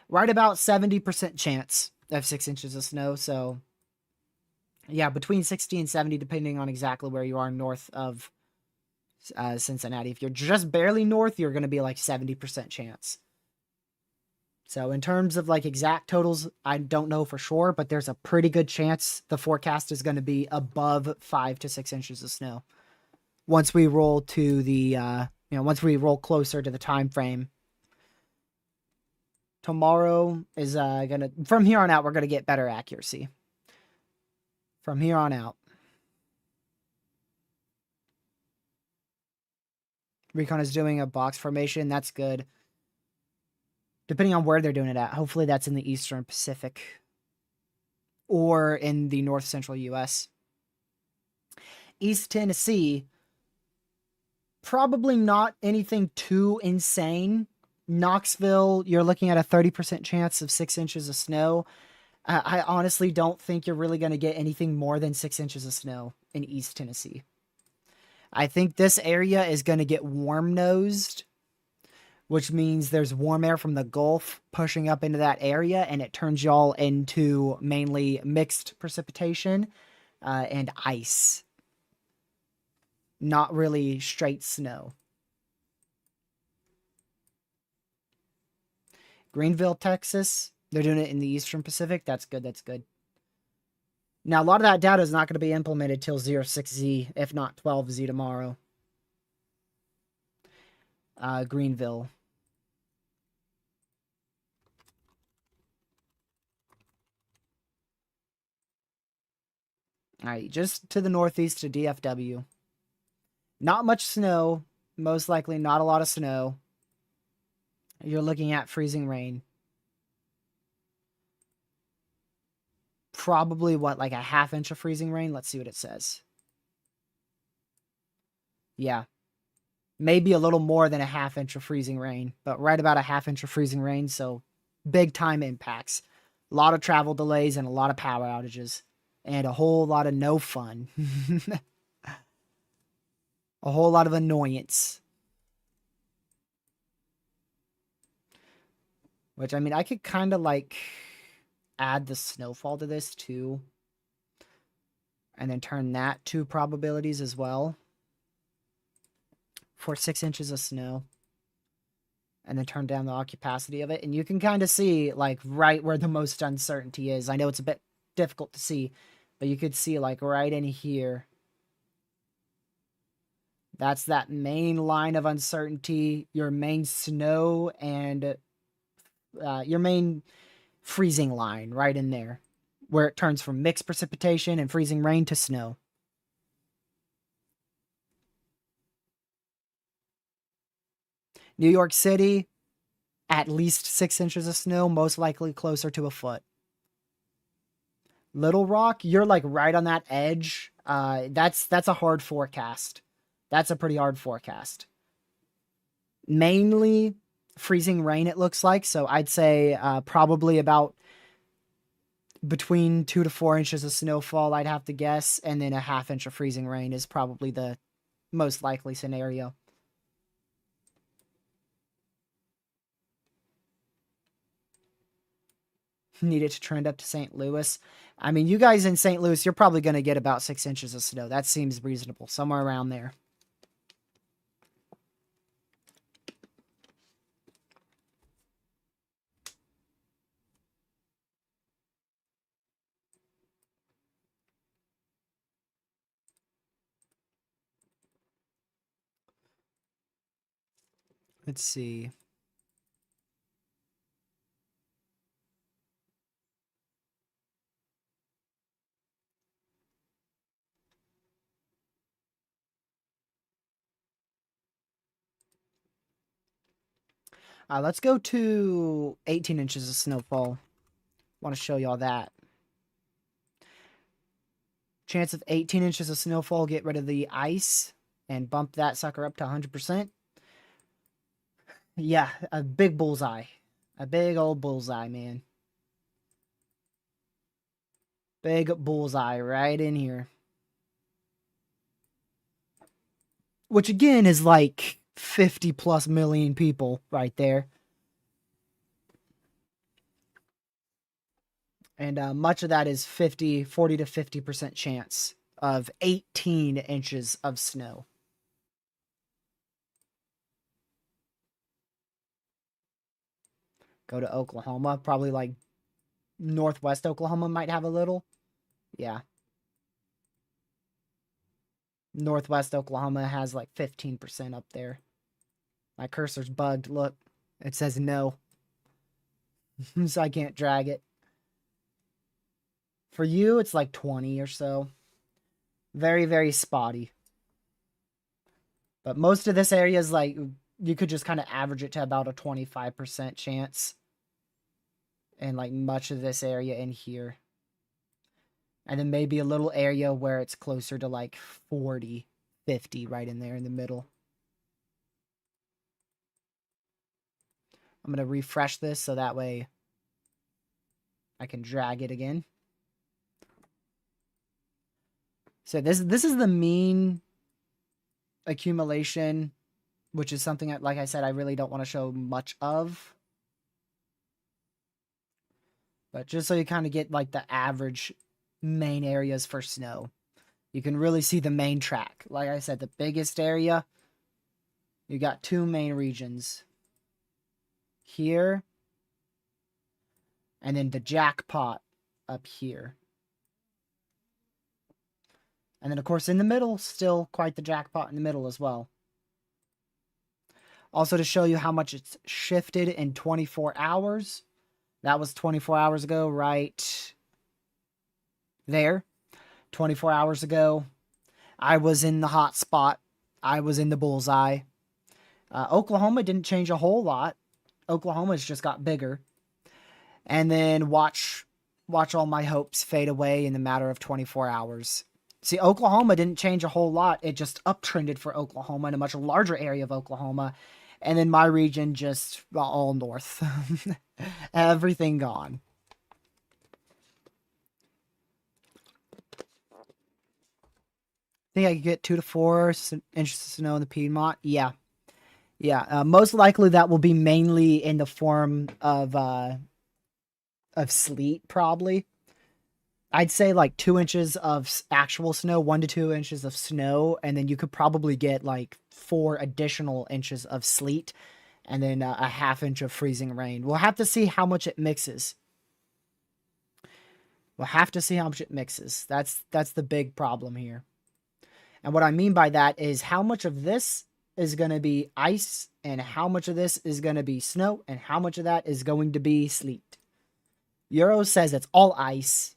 Right about 70% chance of 6 inches of snow. So, yeah, between 60 and 70, depending on exactly where you are north of Cincinnati. If you're just barely north, you're going to be like 70% chance. So in terms of like exact totals, I don't know for sure, but there's a pretty good chance the forecast is going to be above 5 to 6 inches of snow. Once we roll to the, once we roll closer to the time frame. Tomorrow is from here on out, we're going to get better accuracy. From here on out. Recon is doing a box formation. That's good. Depending on where they're doing it at. Hopefully that's in the Eastern Pacific. Or in the North Central U.S. East Tennessee. Probably not anything too insane. Knoxville, you're looking at a 30% chance of 6 inches of snow. I honestly don't think you're really going to get anything more than 6 inches of snow in East Tennessee. I think this area is going to get warm nosed, which means there's warm air from the Gulf pushing up into that area, and it turns y'all into mainly mixed precipitation and ice. Not really straight snow. Greenville, Texas. They're doing it in the Eastern Pacific. That's good. That's good. Now, a lot of that data is not going to be implemented till 06Z, if not 12Z tomorrow. Greenville. All right, just to the northeast to DFW. Not much snow. Most likely not a lot of snow. You're looking at freezing rain. Probably, what, like a half inch of freezing rain? Let's see what it says. Yeah. Maybe a little more than a half inch of freezing rain, but right about a half inch of freezing rain, so big time impacts. A lot of travel delays and a lot of power outages. And a whole lot of no fun. A whole lot of annoyance. Which, I mean, I could kind of like add the snowfall to this too. And then turn that to probabilities as well. For 6 inches of snow. And then turn down the ocupacity of it. And you can kind of see, like, right where the most uncertainty is. I know it's a bit difficult to see, but you could see, like, right in here. That's that main line of uncertainty, your main snow and your main freezing line right in there, where it turns from mixed precipitation and freezing rain to snow. New York City, at least 6 inches of snow, most likely closer to a foot. Little Rock, you're like right on that edge. That's a hard forecast. That's a pretty hard forecast. Mainly freezing rain, it looks like. So I'd say probably about between 2 to 4 inches of snowfall, I'd have to guess. And then a half inch of freezing rain is probably the most likely scenario. Need it to trend up to St. Louis. I mean, you guys in St. Louis, you're probably going to get about 6 inches of snow. That seems reasonable. Somewhere around there. Let's see. Let's go to 18 inches of snowfall. Want to show y'all that. Chance of 18 inches of snowfall, get rid of the ice and bump that sucker up to 100%. Yeah, a big bullseye. A big old bullseye, man. Big bullseye right in here. Which again is like 50 plus million people right there. And much of that is 40 to 50% chance of 18 inches of snow. Go to Oklahoma. Probably like northwest Oklahoma might have a little. Yeah. Northwest Oklahoma has like 15% up there. My cursor's bugged. Look, it says no. So I can't drag it. For you, it's like 20 or so. Very, very spotty. But most of this area is like, you could just kind of average it to about a 25% chance. And like much of this area in here. And then maybe a little area where it's closer to like 40, 50 right in there in the middle. I'm going to refresh this so that way I can drag it again. So this is the mean accumulation, which is something that, like I said, I really don't want to show much of. But just so you kind of get like the average main areas for snow. You can really see the main track. Like I said, the biggest area, you got two main regions. Here, and then the jackpot up here. And then, of course, in the middle, still quite the jackpot in the middle as well. Also, to show you how much it's shifted in 24 hours. That was 24 hours ago, right there. 24 hours ago, I was in the hot spot. I was in the bullseye. Oklahoma didn't change a whole lot. Oklahoma's just got bigger. And then watch all my hopes fade away in the matter of 24 hours. See, Oklahoma didn't change a whole lot. It just uptrended for Oklahoma in a much larger area of Oklahoma. And then my region just all north. Everything gone. Think I could get 2 to 4 inches of snow in the Piedmont? Yeah. Yeah. Most likely that will be mainly in the form of sleet, probably. I'd say like 2 inches of actual snow, 1 to 2 inches of snow, and then you could probably get like 4 additional inches of sleet, and then a ½ inch of freezing rain. We'll have to see how much it mixes. We'll have to see how much it mixes. That's the big problem here. And what I mean by that is how much of this is going to be ice, and how much of this is going to be snow, and how much of that is going to be sleet. Euro says it's all ice.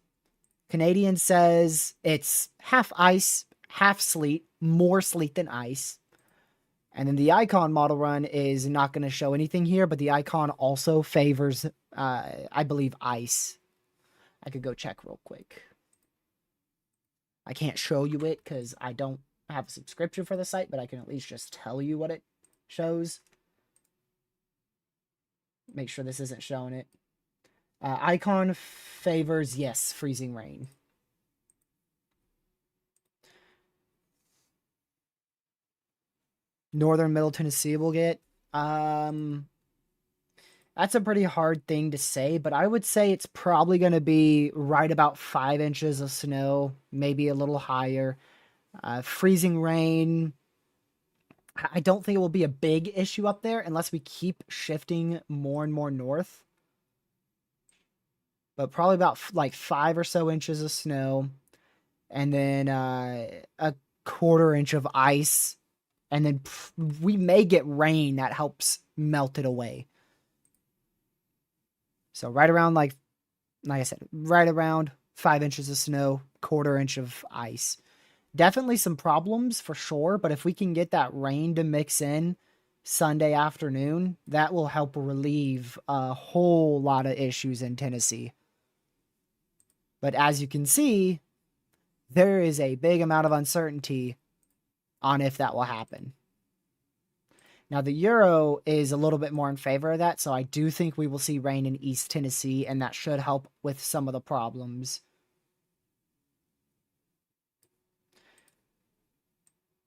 Canadian says it's half ice, half sleet, more sleet than ice. And then the icon model run is not going to show anything here, but the icon also favors, I believe, ice. I could go check real quick. I can't show you it because I don't have a subscription for the site, but I can at least just tell you what it shows. Make sure this isn't showing it. Icon favors, yes, freezing rain. Northern Middle Tennessee will get. That's a pretty hard thing to say, but I would say it's probably going to be right about 5 inches of snow, maybe a little higher. Freezing rain, I don't think it will be a big issue up there unless we keep shifting more and more north. But probably about like 5 or so inches of snow, and then a 1/4 inch of ice, and then we may get rain that helps melt it away. So right around like I said, right around 5 inches of snow, 1/4 inch of ice. Definitely some problems for sure, but if we can get that rain to mix in Sunday afternoon, that will help relieve a whole lot of issues in Tennessee. But as you can see, there is a big amount of uncertainty on if that will happen. Now, the Euro is a little bit more in favor of that, so I do think we will see rain in East Tennessee, and that should help with some of the problems.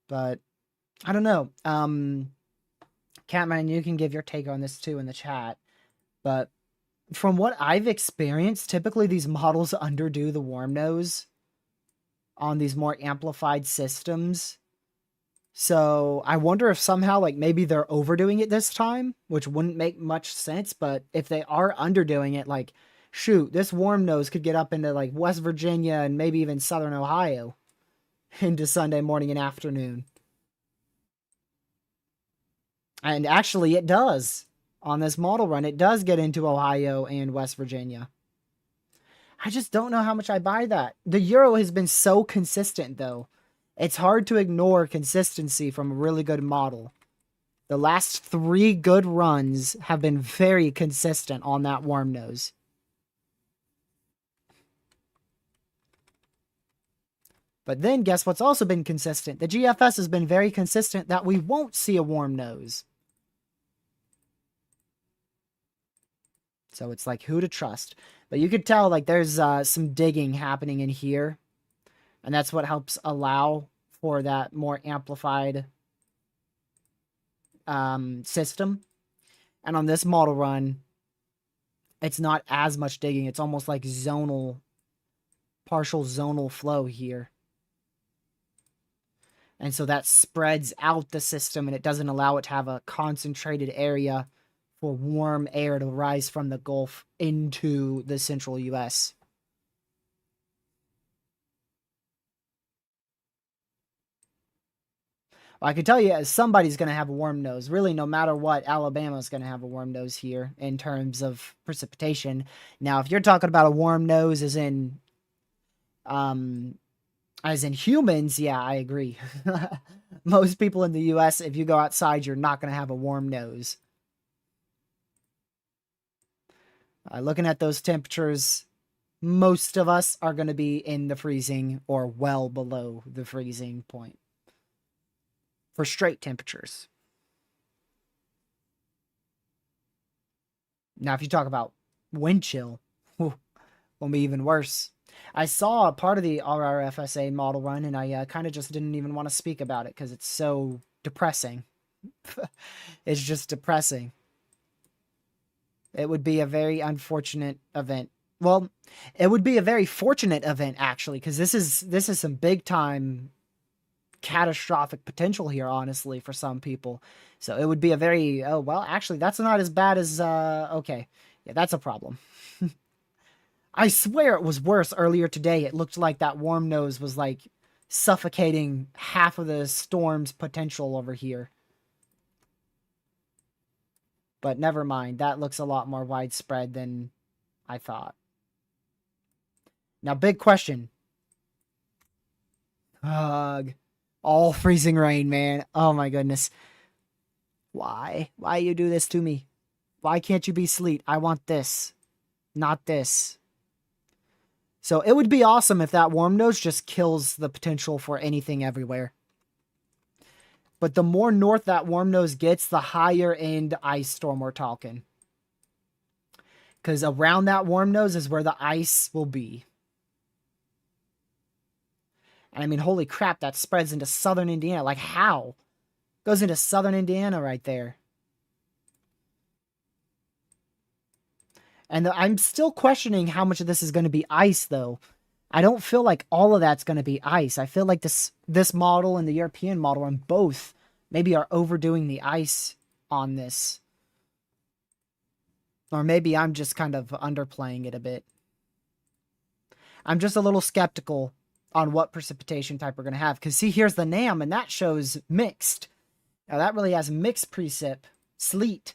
But, I don't know. Catman, you can give your take on this too in the chat. But from what I've experienced, typically these models underdo the warm nose on these more amplified systems. So I wonder if somehow, like, maybe they're overdoing it this time, which wouldn't make much sense. But if they are underdoing it, like, shoot, this warm nose could get up into, like, West Virginia and maybe even Southern Ohio into Sunday morning and afternoon. And actually, it does. On this model run, it does get into Ohio and West Virginia. I just don't know how much I buy that. The Euro has been so consistent, though. It's hard to ignore consistency from a really good model. The last 3 good runs have been very consistent on that warm nose. But then, guess what's also been consistent? The GFS has been very consistent that we won't see a warm nose. So it's like who to trust. But you could tell like there's some digging happening in here. And that's what helps allow for that more amplified system. And on this model run, it's not as much digging. It's almost like partial zonal flow here. And so that spreads out the system and it doesn't allow it to have a concentrated area for warm air to rise from the Gulf into the central U.S. Well, I can tell you, somebody's going to have a warm nose. Really, no matter what, Alabama's going to have a warm nose here in terms of precipitation. Now, if you're talking about a warm nose as in humans, yeah, I agree. Most people in the U.S., if you go outside, you're not going to have a warm nose. Looking at those temperatures, most of us are going to be in the freezing or well below the freezing point for straight temperatures. Now, if you talk about wind chill, will be even worse. I saw a part of the RRFSA model run, and I kind of just didn't even want to speak about it because it's so depressing. It's just depressing. It would be a very unfortunate event. Well, it would be a very fortunate event, actually, because this is some big time catastrophic potential here, honestly, for some people. So it would be a very, oh, well, actually, that's not as bad as, okay. Yeah, that's a problem. I swear it was worse earlier today. It looked like that warm nose was like suffocating half of the storm's potential over here. But never mind. That looks a lot more widespread than I thought. Now, big question. Ugh. All freezing rain, man. Oh my goodness. Why? Why you do this to me? Why can't you be sleet? I want this. Not this. So it would be awesome if that warm nose just kills the potential for anything everywhere. But the more north that warm nose gets, the higher end ice storm we're talking. Because around that warm nose is where the ice will be. And I mean, holy crap, that spreads into southern Indiana. Like, how? Goes into southern Indiana right there. And I'm still questioning how much of this is going to be ice, though. I don't feel like all of that's going to be ice. I feel like this model and the European model and both maybe are overdoing the ice on this. Or maybe I'm just kind of underplaying it a bit. I'm just a little skeptical on what precipitation type we're going to have. Because see, here's the NAM, and that shows mixed. Now, that really has mixed precip, sleet,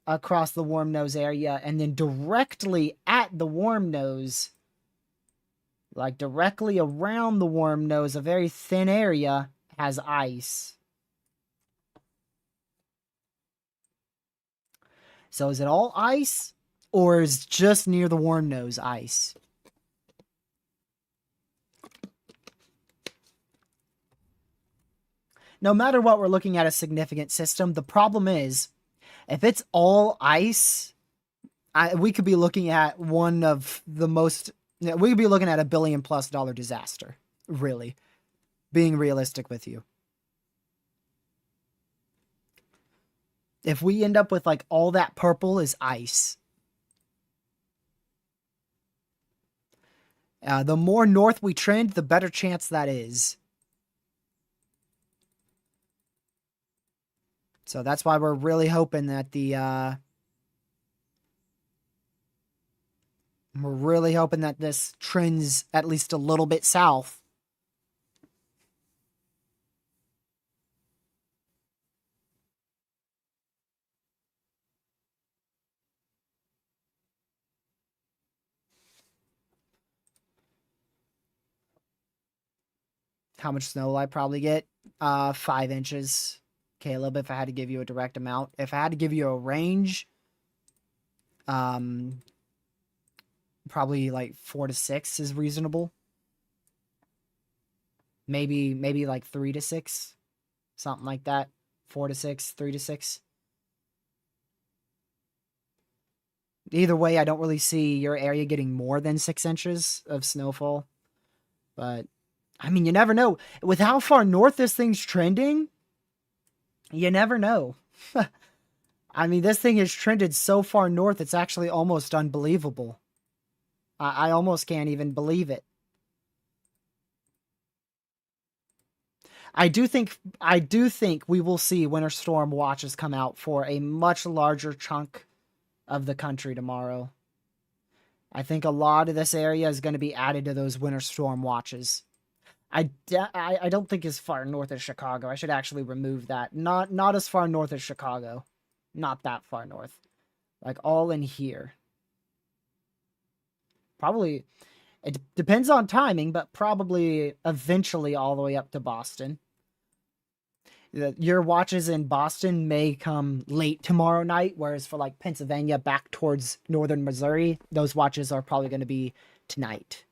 across the warm nose area. And then directly at the warm nose, like directly around the warm nose, a very thin area has ice. So is it all ice, or is just near the warm nose ice? No matter what, we're looking at a significant system. The problem is, if it's all ice, we could be looking at one of the most... We could be looking at $1 billion+ disaster, really. Being realistic with you. If we end up with like all that purple is ice. The more north we trend, the better chance that is. So that's why we're really hoping that we're really hoping that this trends at least a little bit south. How much snow will I probably get? 5 inches. Caleb, if I had to give you a direct amount. If I had to give you a range, probably like 4 to 6 is reasonable. Maybe like 3 to 6. Something like that. 4 to 6, 3 to 6. Either way, I don't really see your area getting more than 6 inches of snowfall. But, I mean, you never know. With how far north this thing's trending, you never know. I mean, this thing has trended so far north, it's actually almost unbelievable. I almost can't even believe it. I do think we will see winter storm watches come out for a much larger chunk of the country tomorrow. I think a lot of this area is going to be added to those winter storm watches. I don't think as far north as Chicago. I should actually remove that. Not as far north as Chicago. Not that far north. Like all in here. Probably it depends on timing, but probably eventually all the way up to Boston. Your watches in Boston may come late tomorrow night, whereas for like Pennsylvania back towards northern Missouri, those watches are probably going to be tonight.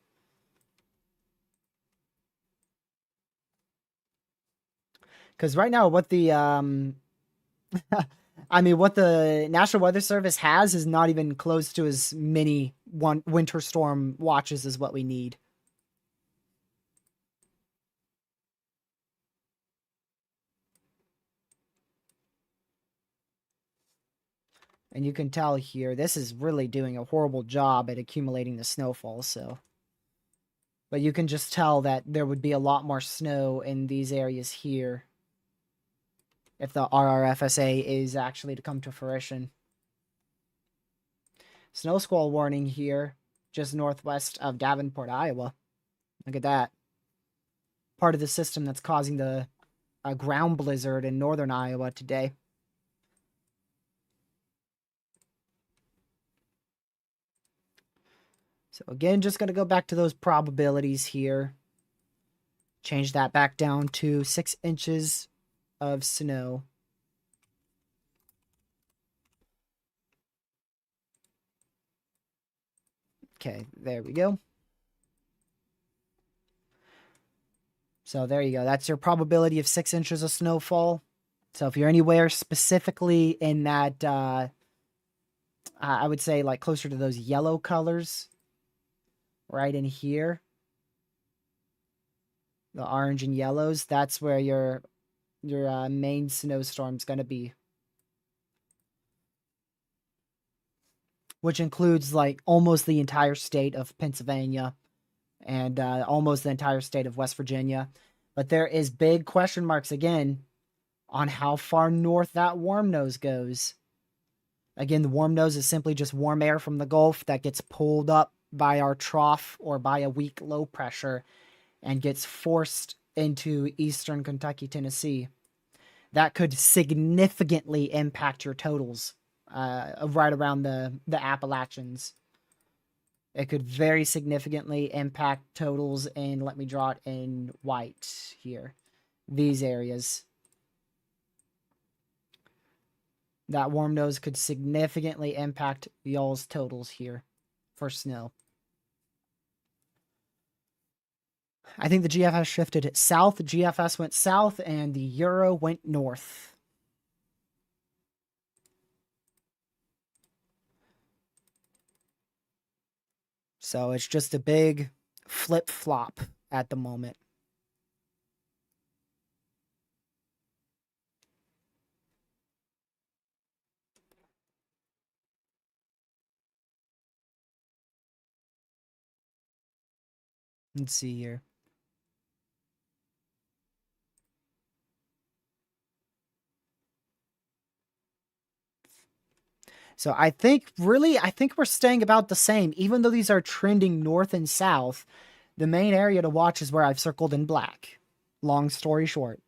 Because right now, what the I mean, what the National Weather Service has is not even close to as many winter storm watches as what we need. And you can tell here, this is really doing a horrible job at accumulating the snowfall, so. But you can just tell that there would be a lot more snow in these areas here if the RRFSA is actually to come to fruition. Snow squall warning here, just northwest of Davenport, Iowa. Look at that. Part of the system that's causing the ground blizzard in northern Iowa today. So again, just going to go back to those probabilities here. Change that back down to 6 inches of snow. Okay, there we go. So there you go. That's your probability of 6 inches of snowfall. So if you're anywhere specifically in that, I would say like closer to those yellow colors, right in here, the orange and yellows, that's where your main snowstorm's going to be. Which includes like almost the entire state of Pennsylvania and almost the entire state of West Virginia. But there is big question marks again on how far north that warm nose goes. Again, the warm nose is simply just warm air from the Gulf that gets pulled up by our trough or by a weak low pressure and gets forced into eastern Kentucky, Tennessee. That could significantly impact your totals right around the Appalachians. It could very significantly impact totals in, let me draw it in white here, these areas. That warm nose could significantly impact y'all's totals here for snow. I think the GFS shifted south. The GFS went south and the Euro went north. So it's just a big flip-flop at the moment. Let's see here. So I think we're staying about the same. Even though these are trending north and south, the main area to watch is where I've circled in black. Long story short,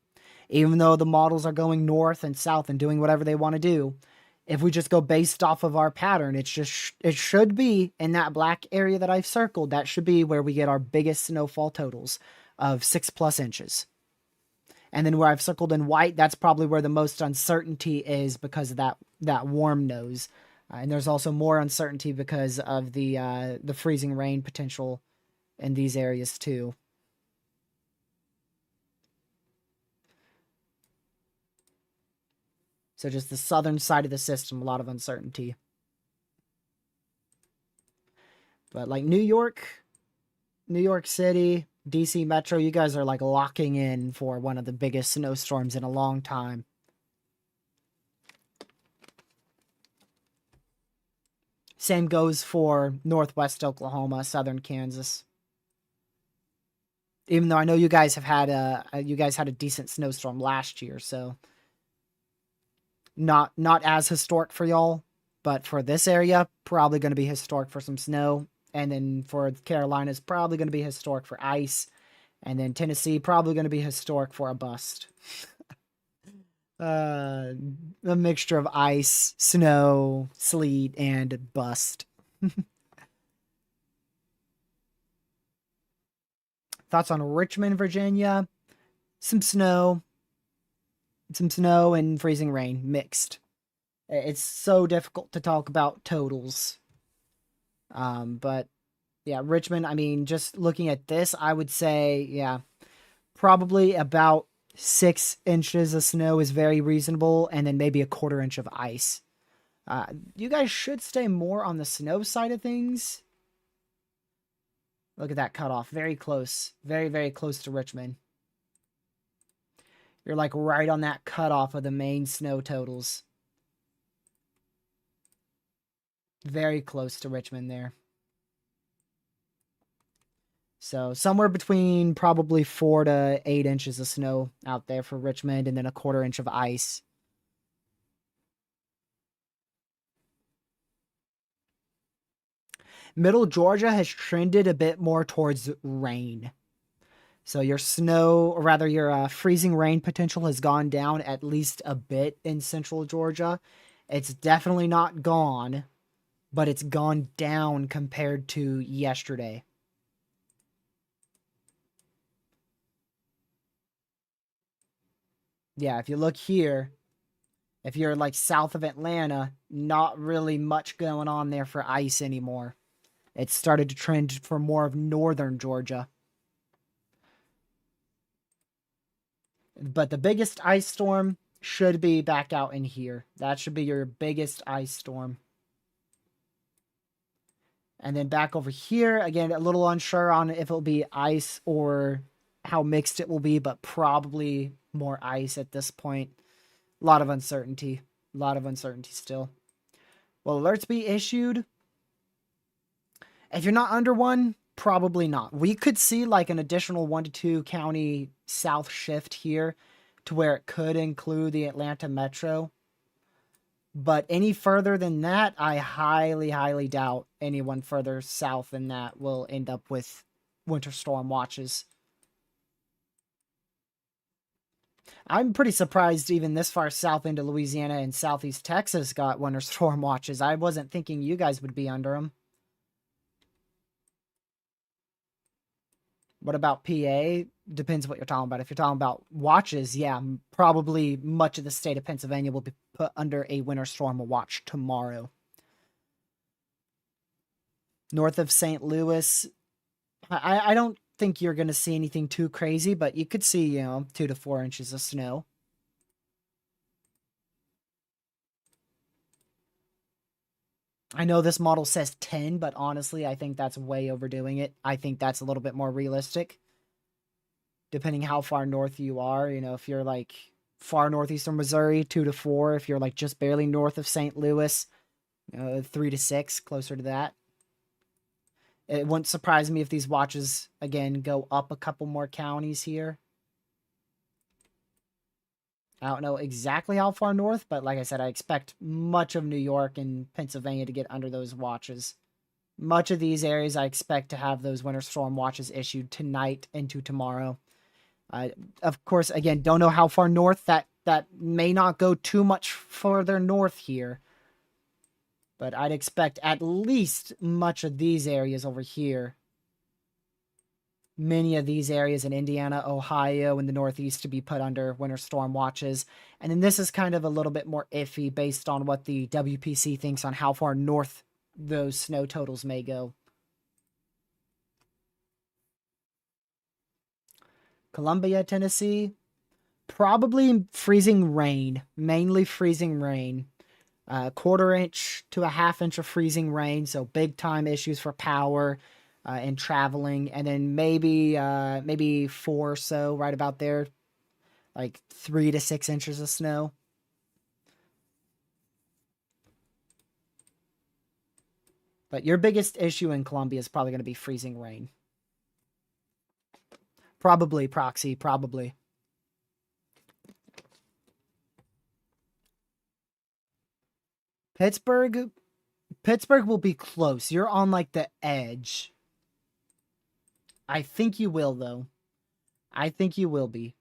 even though the models are going north and south and doing whatever they want to do, if we just go based off of our pattern, it should be in that black area that I've circled. That should be where we get our biggest snowfall totals of 6+ inches. And then where I've circled in white, that's probably where the most uncertainty is because of that warm nose. And there's also more uncertainty because of the freezing rain potential in these areas too. So just the southern side of the system, a lot of uncertainty. But like New York, New York City, DC Metro, you guys are like locking in for one of the biggest snowstorms in a long time. Same goes for Northwest Oklahoma, Southern Kansas. Even though I know you guys have had a decent snowstorm last year, so not as historic for y'all, but for this area, probably going to be historic for some snow. And then for Carolinas, probably going to be historic for ice. And then Tennessee, probably going to be historic for a bust. A mixture of ice, snow, sleet, and bust. Thoughts on Richmond, Virginia? Some snow and freezing rain mixed. It's so difficult to talk about totals. But yeah, Richmond, I mean, just looking at this, I would say, yeah, probably about 6 inches of snow is very reasonable, and then maybe a 1/4 inch of ice. You guys should stay more on the snow side of things. Look at that cutoff. Very close. Very, very close to Richmond. You're like right on that cutoff of the main snow totals. Very close to Richmond there. So somewhere between probably 4 to 8 inches of snow out there for Richmond, and then a 1/4 inch of ice. Middle Georgia has trended a bit more towards rain. So your snow, or rather your freezing rain potential has gone down at least a bit in central Georgia. It's definitely not gone, but it's gone down compared to yesterday. Yeah, if you look here, if you're like south of Atlanta, not really much going on there for ice anymore. It's started to trend for more of northern Georgia. But the biggest ice storm should be back out in here. That should be your biggest ice storm. And then back over here, again, a little unsure on if it'll be ice or how mixed it will be, but probably more ice at this point. A lot of uncertainty. A lot of uncertainty still. Will alerts be issued? If you're not under one, probably not. We could see like an additional 1 to 2 county south shift here to where it could include the Atlanta metro. But any further than that, I highly, highly doubt anyone further south than that will end up with winter storm watches. I'm pretty surprised even this far south into Louisiana and southeast Texas got winter storm watches. I wasn't thinking you guys would be under them. What about PA? Depends what you're talking about. If you're talking about watches, yeah, probably much of the state of Pennsylvania will be put under a winter storm watch tomorrow. North of St. Louis, I don't think you're going to see anything too crazy, but you could see, 2 to 4 inches of snow. I know this model says 10, but honestly, I think that's way overdoing it. I think that's a little bit more realistic. Depending how far north you are, if you're like far northeastern Missouri, 2 to 4. If you're like just barely north of St. Louis, 3 to 6, closer to that. It wouldn't surprise me if these watches, again, go up a couple more counties here. I don't know exactly how far north, but like I said, I expect much of New York and Pennsylvania to get under those watches. Much of these areas, I expect to have those winter storm watches issued tonight into tomorrow. Of course, again, don't know how far north. That may not go too much further north here. But I'd expect at least much of these areas over here. Many of these areas in Indiana, Ohio, and the Northeast to be put under winter storm watches. And then this is kind of a little bit more iffy based on what the WPC thinks on how far north those snow totals may go. Columbia, Tennessee, probably freezing rain, mainly freezing rain. quarter inch to a half inch of freezing rain, so big time issues for power and traveling, and then maybe 4 or so, right about there, like 3 to 6 inches of snow. But your biggest issue in Columbia is probably going to be freezing rain. Probably, Proxy, probably. Pittsburgh will be close. You're on like the edge. I think you will, though. I think you will be.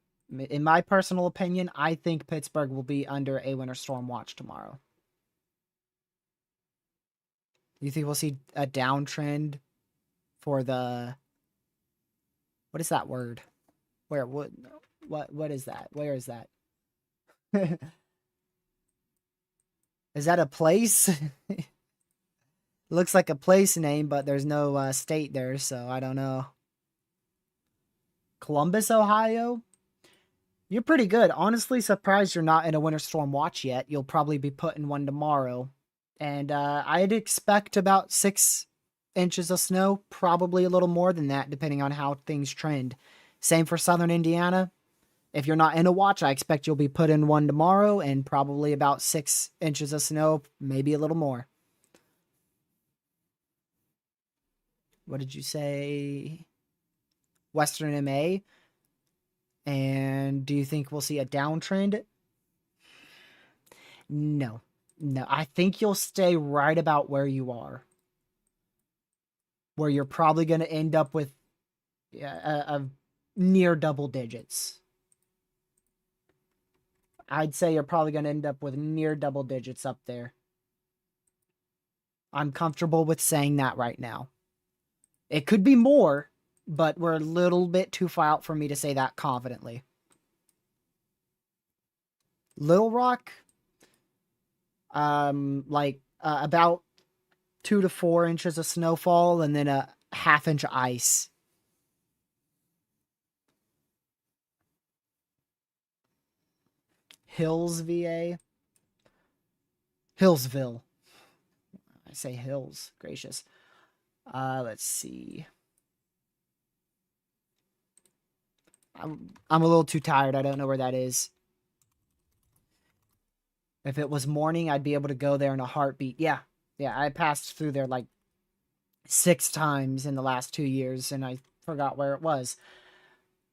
In my personal opinion, I think Pittsburgh will be under a winter storm watch tomorrow. You think we'll see a downtrend for the... What is that word? Where? What is that? Where is that? Is that a place? Looks like a place name, but there's no state there, so I don't know. Columbus, Ohio? You're pretty good. Honestly, surprised you're not in a winter storm watch yet. You'll probably be put in one tomorrow. And I'd expect about 6 inches of snow, probably a little more than that, depending on how things trend. Same for southern Indiana. If you're not in a watch, I expect you'll be put in one tomorrow, and probably about 6 inches of snow, maybe a little more. What did you say? Western MA? And do you think we'll see a downtrend? No. No, I think you'll stay right about where you are. Where you're probably going to end up with a near double digits. I'd say you're probably going to end up with near double digits up there. I'm comfortable with saying that right now. It could be more, but we're a little bit too far out for me to say that confidently. Little Rock, about 2 to 4 inches of snowfall, and then a half inch of ice. Hills, VA. Hillsville. I say Hills. Gracious. Let's see. I'm a little too tired. I don't know where that is. If it was morning, I'd be able to go there in a heartbeat. Yeah. Yeah, I passed through there like 6 times in the last 2 years, and I forgot where it was.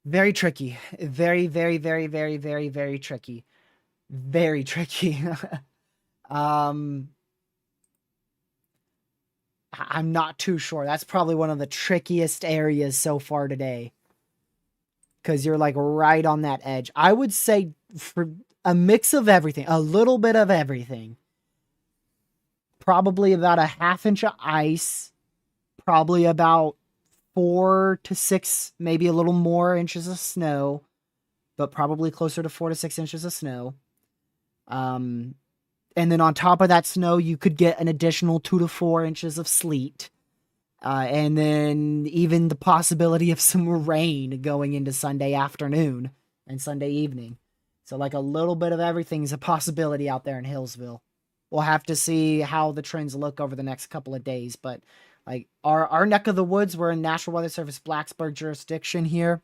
Very tricky. Very, very, very, very, very, very tricky. Very tricky. I'm not too sure. That's probably one of the trickiest areas so far today. Because you're like right on that edge. I would say for a mix of everything, a little bit of everything. Probably about a half inch of ice. Probably about 4 to 6, maybe a little more inches of snow. But probably closer to 4 to 6 inches of snow. And then on top of that snow, you could get an additional 2 to 4 inches of sleet. And then even the possibility of some rain going into Sunday afternoon and Sunday evening. So like a little bit of everything is a possibility out there in Hillsville. We'll have to see how the trends look over the next couple of days. But like our neck of the woods, we're in National Weather Service Blacksburg jurisdiction here.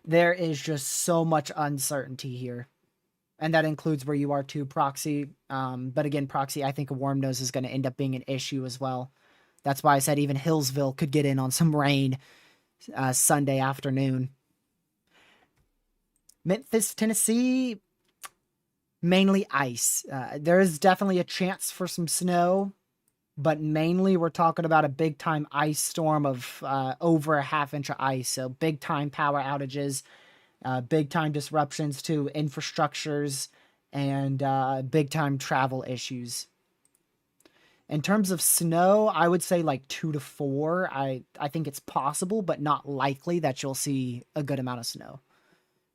There is just so much uncertainty here. And that includes where you are too, Proxy. But again, Proxy, I think a warm nose is going to end up being an issue as well. That's why I said even Hillsville could get in on some rain Sunday afternoon. Memphis, Tennessee, mainly ice. There is definitely a chance for some snow, but mainly we're talking about a big-time ice storm of over a half inch of ice. So big-time power outages, big-time disruptions to infrastructures, and big-time travel issues. In terms of snow, I would say like 2 to 4. I think it's possible, but not likely that you'll see a good amount of snow.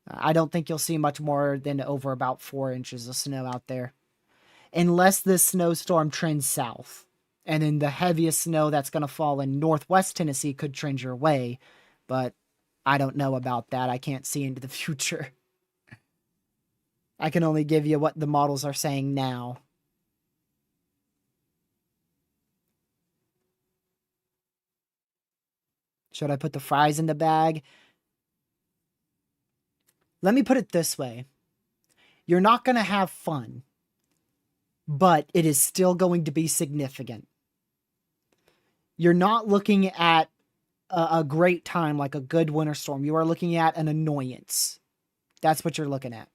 I don't think you'll see much more than over about 4 inches of snow out there. Unless this snowstorm trends south. And then the heaviest snow that's going to fall in northwest Tennessee could trend your way. But I don't know about that. I can't see into the future. I can only give you what the models are saying now. Should I put the fries in the bag? Let me put it this way. You're not going to have fun, but it is still going to be significant. You're not looking at a great time like a good winter storm. You are looking at an annoyance. That's what you're looking at.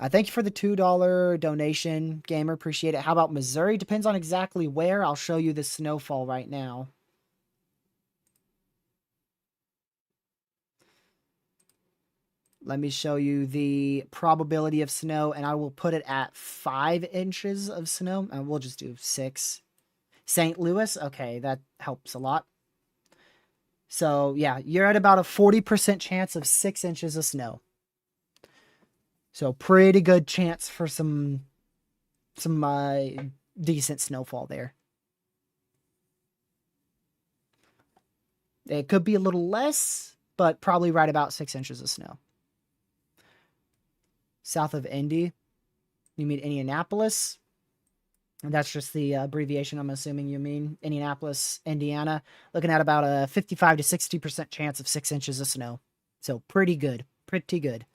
Thank you for the $2 donation, Gamer. Appreciate it. How about Missouri? Depends on exactly where. I'll show you the snowfall right now. Let me show you the probability of snow, and I will put it at 5 inches of snow. We'll just do 6. St. Louis? Okay, that helps a lot. So, yeah, you're at about a 40% chance of 6 inches of snow. So, pretty good chance for some decent snowfall there. It could be a little less, but probably right about 6 inches of snow. South of Indy, you mean Indianapolis? And that's just the abbreviation, I'm assuming you mean. Indianapolis, Indiana. Looking at about a 55 to 60% chance of 6 inches of snow. So pretty good. Pretty good.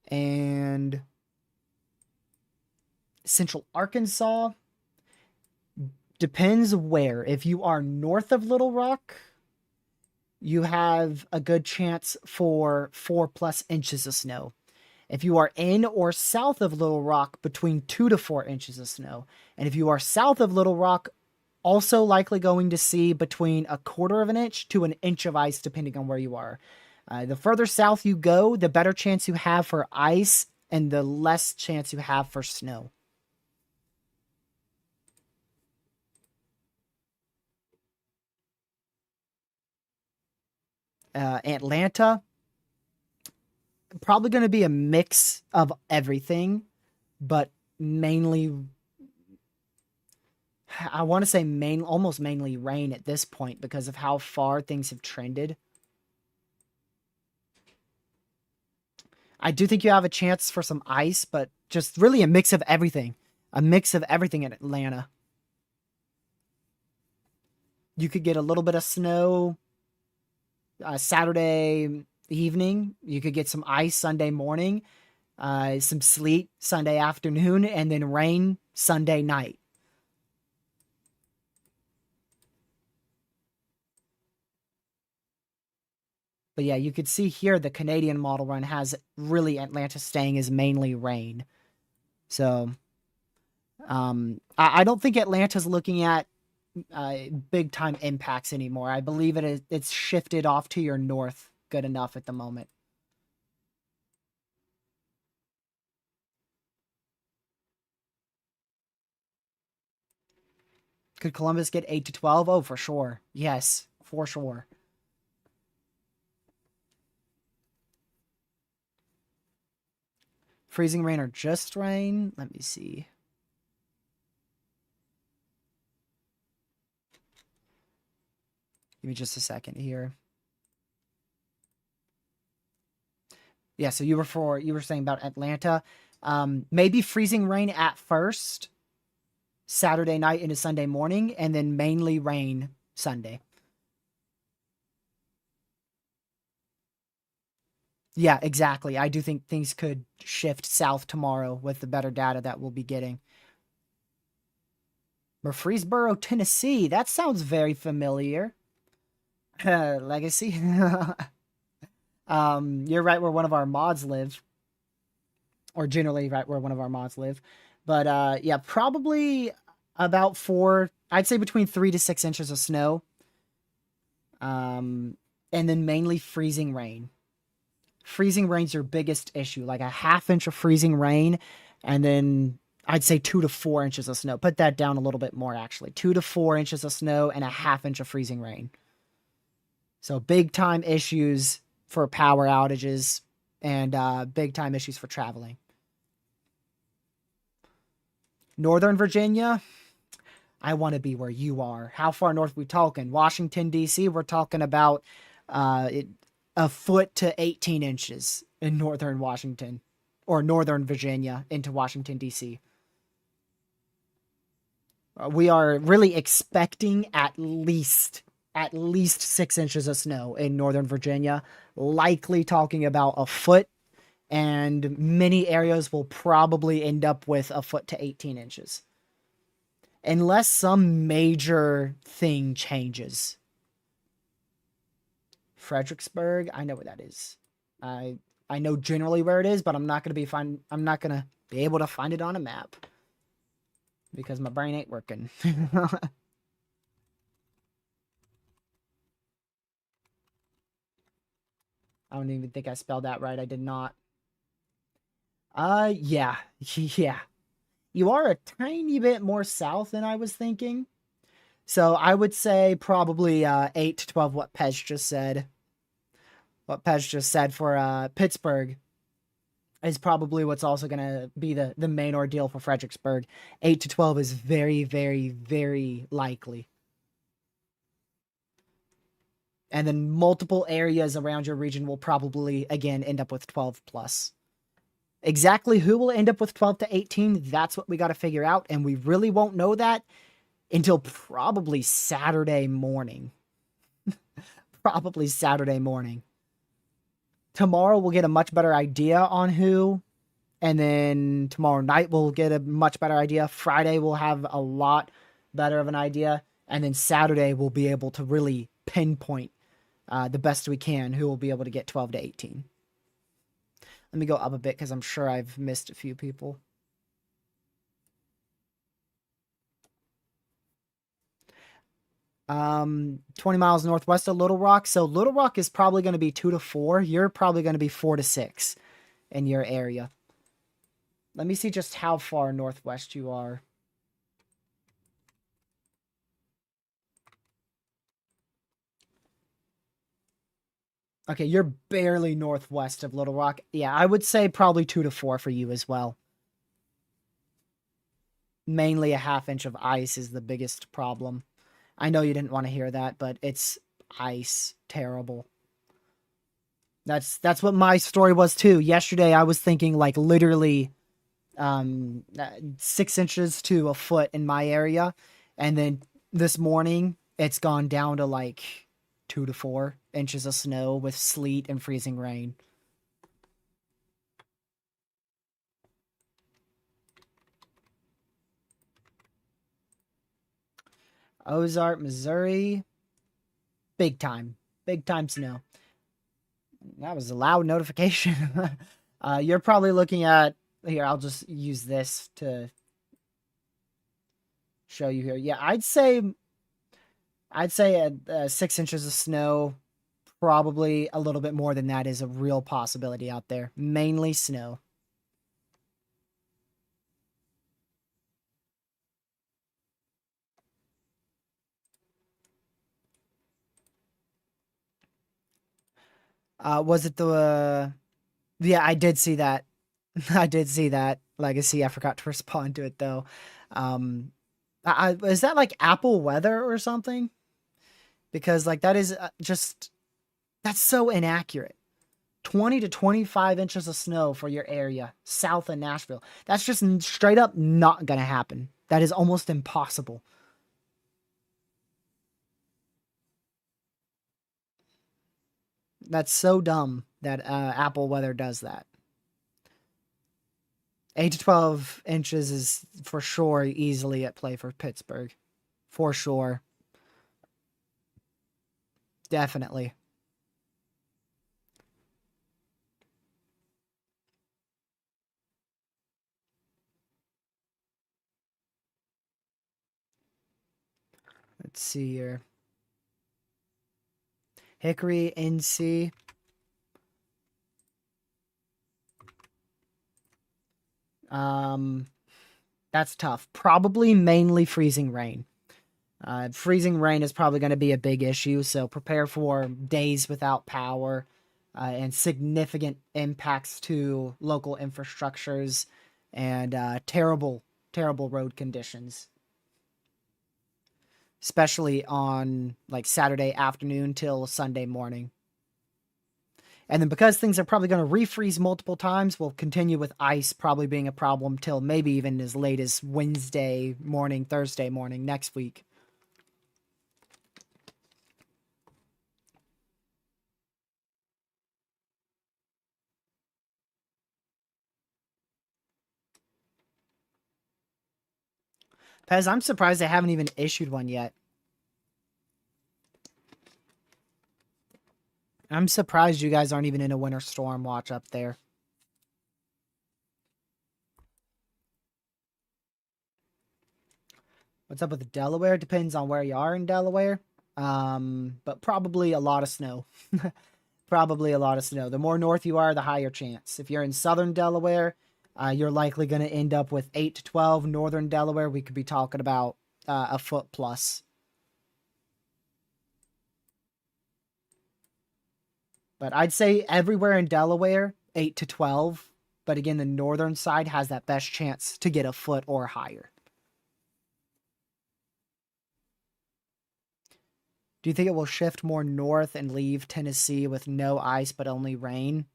And Central Arkansas. Depends where. If you are north of Little Rock, you have a good chance for 4+ inches of snow. If you are in or south of Little Rock, between 2 to 4 inches of snow. And if you are south of Little Rock, also likely going to see between 1/4 of an inch to 1 inch of ice, depending on where you are. The further south you go, the better chance you have for ice and the less chance you have for snow. Atlanta, probably going to be a mix of everything, but mainly, I want to say almost mainly rain at this point because of how far things have trended. I do think you have a chance for some ice, but just really a mix of everything. A mix of everything in Atlanta. You could get a little bit of snow Saturday evening. You could get some ice Sunday morning, some sleet Sunday afternoon, and then rain Sunday night. But yeah, you could see here the Canadian model run has really Atlanta staying as mainly rain. So I don't think Atlanta's looking at big time impacts anymore. I believe it's shifted off to your north good enough at the moment. Could Columbus get 8 to 12? Oh, for sure. Yes, for sure. Freezing rain or just rain? Let me see. Give me just a second here. Yeah, so you were saying about Atlanta. Maybe freezing rain at first, Saturday night into Sunday morning, and then mainly rain Sunday. Yeah, exactly. I do think things could shift south tomorrow with the better data that we'll be getting. Murfreesboro, Tennessee. That sounds very familiar. Legacy. You're right where one of our mods live. Or generally right where one of our mods live. But yeah, probably about 4, I'd say between 3 to 6 inches of snow. And then mainly freezing rain. Freezing rain's your biggest issue, like a 1/2 inch of freezing rain, and then I'd say 2 to 4 inches of snow. Put that down a little bit more, actually. 2 to 4 inches of snow and a 1/2 inch of freezing rain. So big time issues for power outages and big time issues for traveling. Northern Virginia, I want to be where you are. How far north we talking? Washington, D.C., we're talking about a foot to 18 inches in northern Washington or northern Virginia into Washington, D.C. We are really expecting at least 6 inches of snow in Northern Virginia, likely talking about a foot, and many areas will probably end up with a foot to 18 inches. Unless some major thing changes. Fredericksburg, I know where that is. I know generally where it is, but I'm not gonna be able to find it on a map because my brain ain't working. I don't even think I spelled that right. I did not. Yeah. Yeah. You are a tiny bit more south than I was thinking. So I would say probably 8 to 12 what Pej just said. What Pej just said for Pittsburgh is probably what's also going to be the main ordeal for Fredericksburg. 8 to 12 is very, very, very likely. And then multiple areas around your region will probably, again, end up with 12 plus. Exactly who will end up with 12 to 18, that's what we got to figure out. And we really won't know that until probably Saturday morning. Probably Saturday morning. Tomorrow we'll get a much better idea on who. And then tomorrow night we'll get a much better idea. Friday we'll have a lot better of an idea. And then Saturday we'll be able to really pinpoint the best we can who will be able to get 12 to 18. Let me go up a bit because I'm sure I've missed a few people. Um, 20 miles northwest of Little Rock. So Little Rock is probably going to be 2 to 4. You're probably going to be 4 to 6 in your area. Let me see just how far northwest you are. Okay, you're barely northwest of Little Rock. Yeah, I would say probably 2 to 4 for you as well. Mainly a half inch of ice is the biggest problem. I know you didn't want to hear that, but it's ice. Terrible. That's what my story was too. Yesterday I was thinking like literally 6 inches to a foot in my area, and then this morning it's gone down to like 2 to 4 inches of snow with sleet and freezing rain. Ozark, Missouri, big time, big time snow. That was a loud notification. You're probably looking at here. I'll just use this to show you here. Yeah, I'd say 6 inches of snow. Probably a little bit more than that is a real possibility out there. Mainly snow. Was it the? Yeah, I did see that. I did see that legacy. I forgot to respond to it though. Um, is that like Apple weather or something? Because like that is just that's so inaccurate. 20 to 25 inches of snow for your area south of Nashville. That's just straight up not gonna happen. That is almost impossible. That's so dumb that Apple weather does that. 8 to 12 inches is for sure easily at play for Pittsburgh. For sure. Definitely. Let's see here. Hickory, NC. Um, that's tough. Probably mainly freezing rain. Freezing rain is probably going to be a big issue, so prepare for days without power and significant impacts to local infrastructures and terrible, terrible road conditions, especially on like Saturday afternoon till Sunday morning. And then because things are probably going to refreeze multiple times, we'll continue with ice probably being a problem till maybe even as late as Wednesday morning, Thursday morning next week. Pez, I'm surprised they haven't even issued one yet. I'm surprised you guys aren't even in a winter storm watch up there. What's up with Delaware? Depends on where you are in Delaware. But probably a lot of snow. Probably a lot of snow. The more north you are, the higher chance. If you're in southern Delaware, you're likely going to end up with 8 to 12. Northern Delaware, we could be talking about a foot plus. But I'd say everywhere in Delaware, 8 to 12. But again, the northern side has that best chance to get a foot or higher. Do you think it will shift more north and leave Tennessee with no ice but only rain?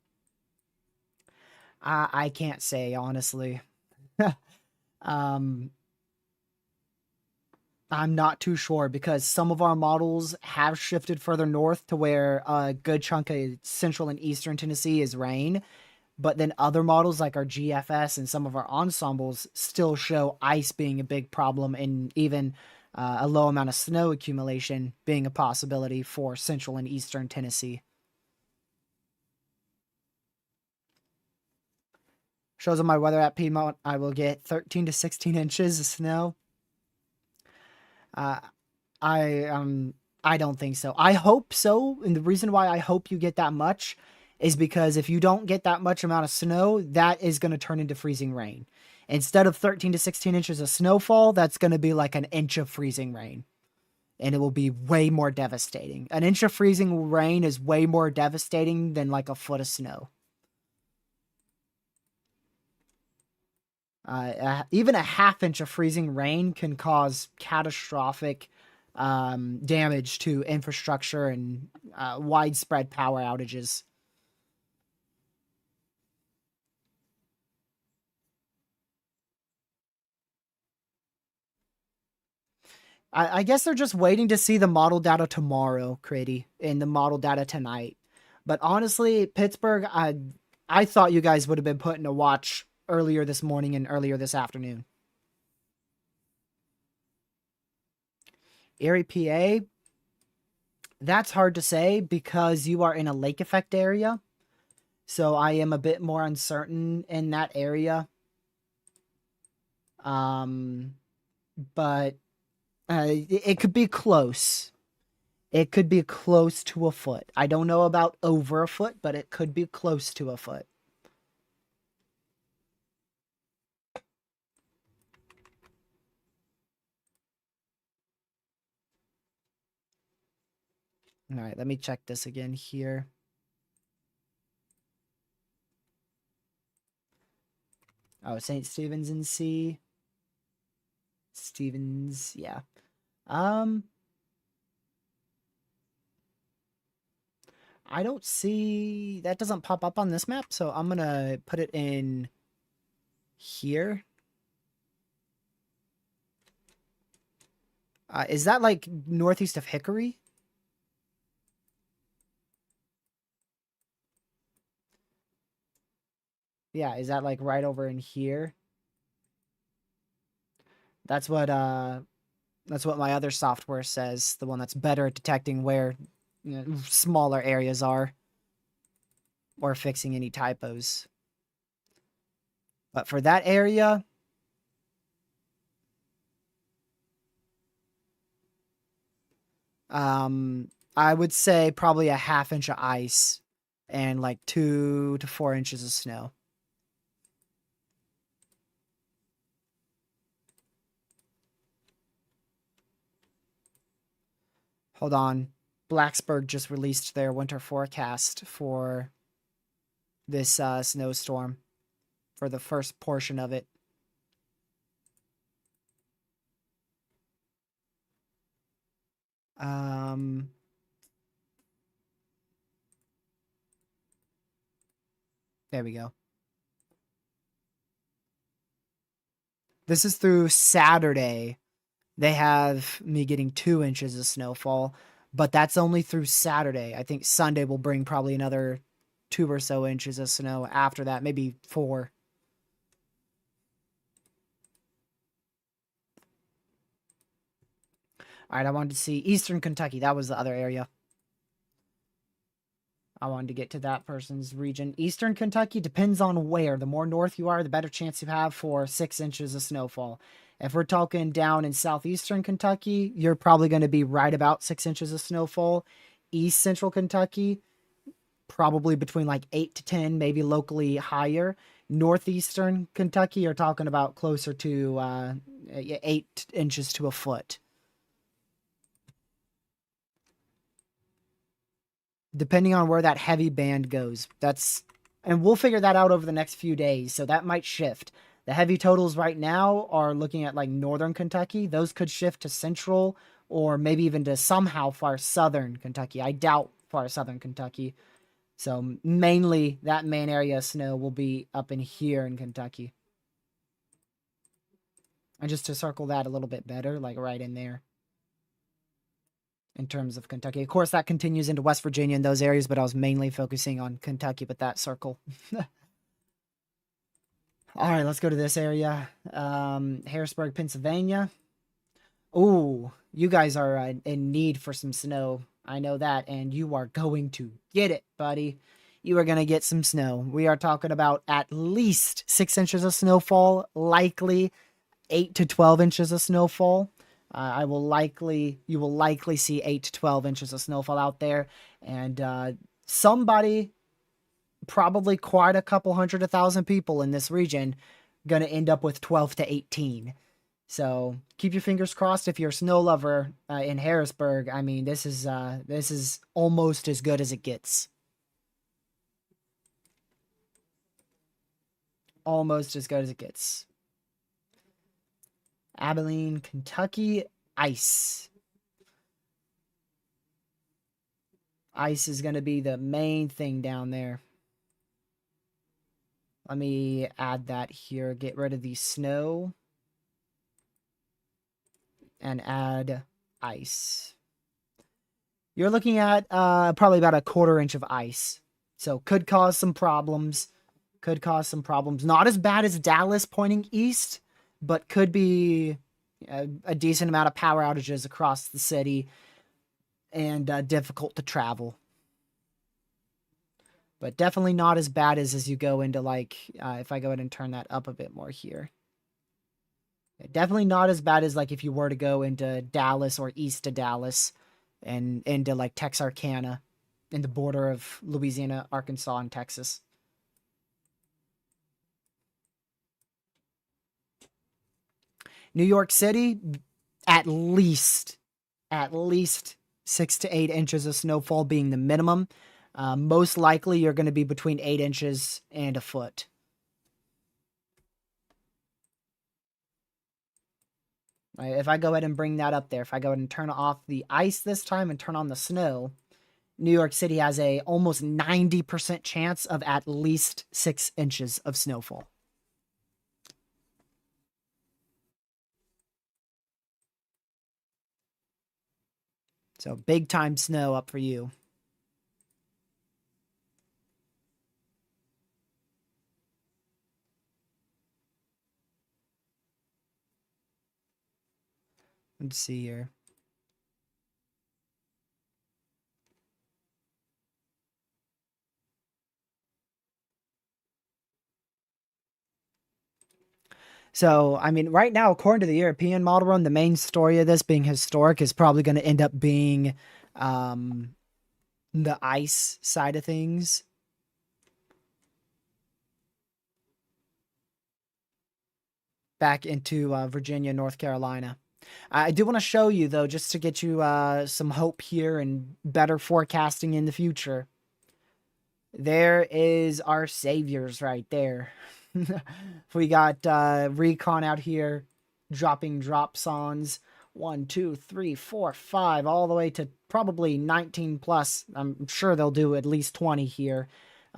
I can't say, honestly. um, I'm not too sure because some of our models have shifted further north to where a good chunk of central and eastern Tennessee is rain. But then other models like our GFS and some of our ensembles still show ice being a big problem and even a low amount of snow accumulation being a possibility for central and eastern Tennessee. Shows on my weather at Piedmont, I will get 13 to 16 inches of snow. Uh, I don't think so. I hope so, and the reason why I hope you get that much is because if you don't get that much amount of snow, that is going to turn into freezing rain. Instead of 13 to 16 inches of snowfall, that's going to be like an inch of freezing rain. And it will be way more devastating. An inch of freezing rain is way more devastating than like a foot of snow. Even a half inch of freezing rain can cause catastrophic damage to infrastructure and widespread power outages. I guess they're just waiting to see the model data tomorrow, Critty, and the model data tonight. But honestly, Pittsburgh, I thought you guys would have been put in a watch earlier this morning and earlier this afternoon. Erie, PA, that's hard to say because you are in a lake effect area. So I am a bit more uncertain in that area. Um, but it could be close. It could be close to a foot. I don't know about over a foot, but it could be close to a foot. All right, let me check this again here. Oh, St. Stephen's in C. Stevens, yeah. Um, I don't see that doesn't pop up on this map, so I'm gonna put it in here. Is that like northeast of Hickory? Yeah, is that like right over in here? That's what my other software says, the one that's better at detecting where smaller areas are or fixing any typos. But for that area, I would say probably a half inch of ice and like 2 to 4 inches of snow. Hold on. Blacksburg just released their winter forecast for this snowstorm for the first portion of it. Um, There we go. This is through Saturday. They have me getting 2 inches of snowfall, but that's only through Saturday. I think Sunday will bring probably another 2 or so inches of snow after that, maybe 4. All right, I wanted to see Eastern Kentucky. That was the other area. I wanted to get to that person's region. Eastern Kentucky depends on where. The more north you are, the better chance you have for 6 inches of snowfall. If we're talking down in southeastern Kentucky, you're probably going to be right about 6 inches of snowfall. East central Kentucky, probably between like 8 to 10, maybe locally higher. Northeastern Kentucky, you're talking about closer to 8 inches to a foot. Depending on where that heavy band goes. And we'll figure that out over the next few days, so that might shift. The heavy totals right now are looking at like northern Kentucky. Those could shift to central or maybe even to somehow far southern Kentucky. I doubt far southern Kentucky. So mainly that main area of snow will be up in here in Kentucky. And just to circle that a little bit better, like right in there. In terms of Kentucky. Of course, that continues into West Virginia and those areas, but I was mainly focusing on Kentucky with that circle. All right, let's go to this area. Harrisburg, Pennsylvania. Ooh, you guys are in need for some snow. I know that, and you are going to get it, buddy. You are going to get some snow. We are talking about at least 6 inches of snowfall, likely 8 to 12 inches of snowfall. You will likely see 8 to 12 inches of snowfall out there. And somebody, probably quite a couple 100,000 people in this region, going to end up with 12 to 18. So keep your fingers crossed if you're a snow lover in Harrisburg. I mean, this is almost as good as it gets. Almost as good as it gets. Abilene, Kentucky, ice. Ice is going to be the main thing down there. Let me add that here. Get rid of the snow. And add ice. You're looking at probably about a 1/4 inch of ice. So could cause some problems. Not as bad as Dallas pointing east, but could be a decent amount of power outages across the city and difficult to travel. But definitely not as bad as you go into, like, if I go ahead and turn that up a bit more here. Definitely not as bad as, like, if you were to go into Dallas or east of Dallas and into, like, Texarkana in the border of Louisiana, Arkansas, and Texas. New York City, at least 6 to 8 inches of snowfall being the minimum. Most likely, you're going to be between 8 inches and a foot. Right, if I go ahead and bring that up there, if I go ahead and turn off the ice this time and turn on the snow, New York City has a almost 90% chance of at least 6 inches of snowfall. So big time snow up for you. Let's see here. So, I mean, right now, according to the European model run, the main story of this being historic is probably going to end up being the ice side of things. Back into Virginia, North Carolina. I do want to show you, though, just to get you some hope here and better forecasting in the future. There is our saviors right there. We got Recon out here dropping drop songs 1, 2, 3, 4, 5, all the way to probably 19 plus. I'm sure they'll do at least 20 here.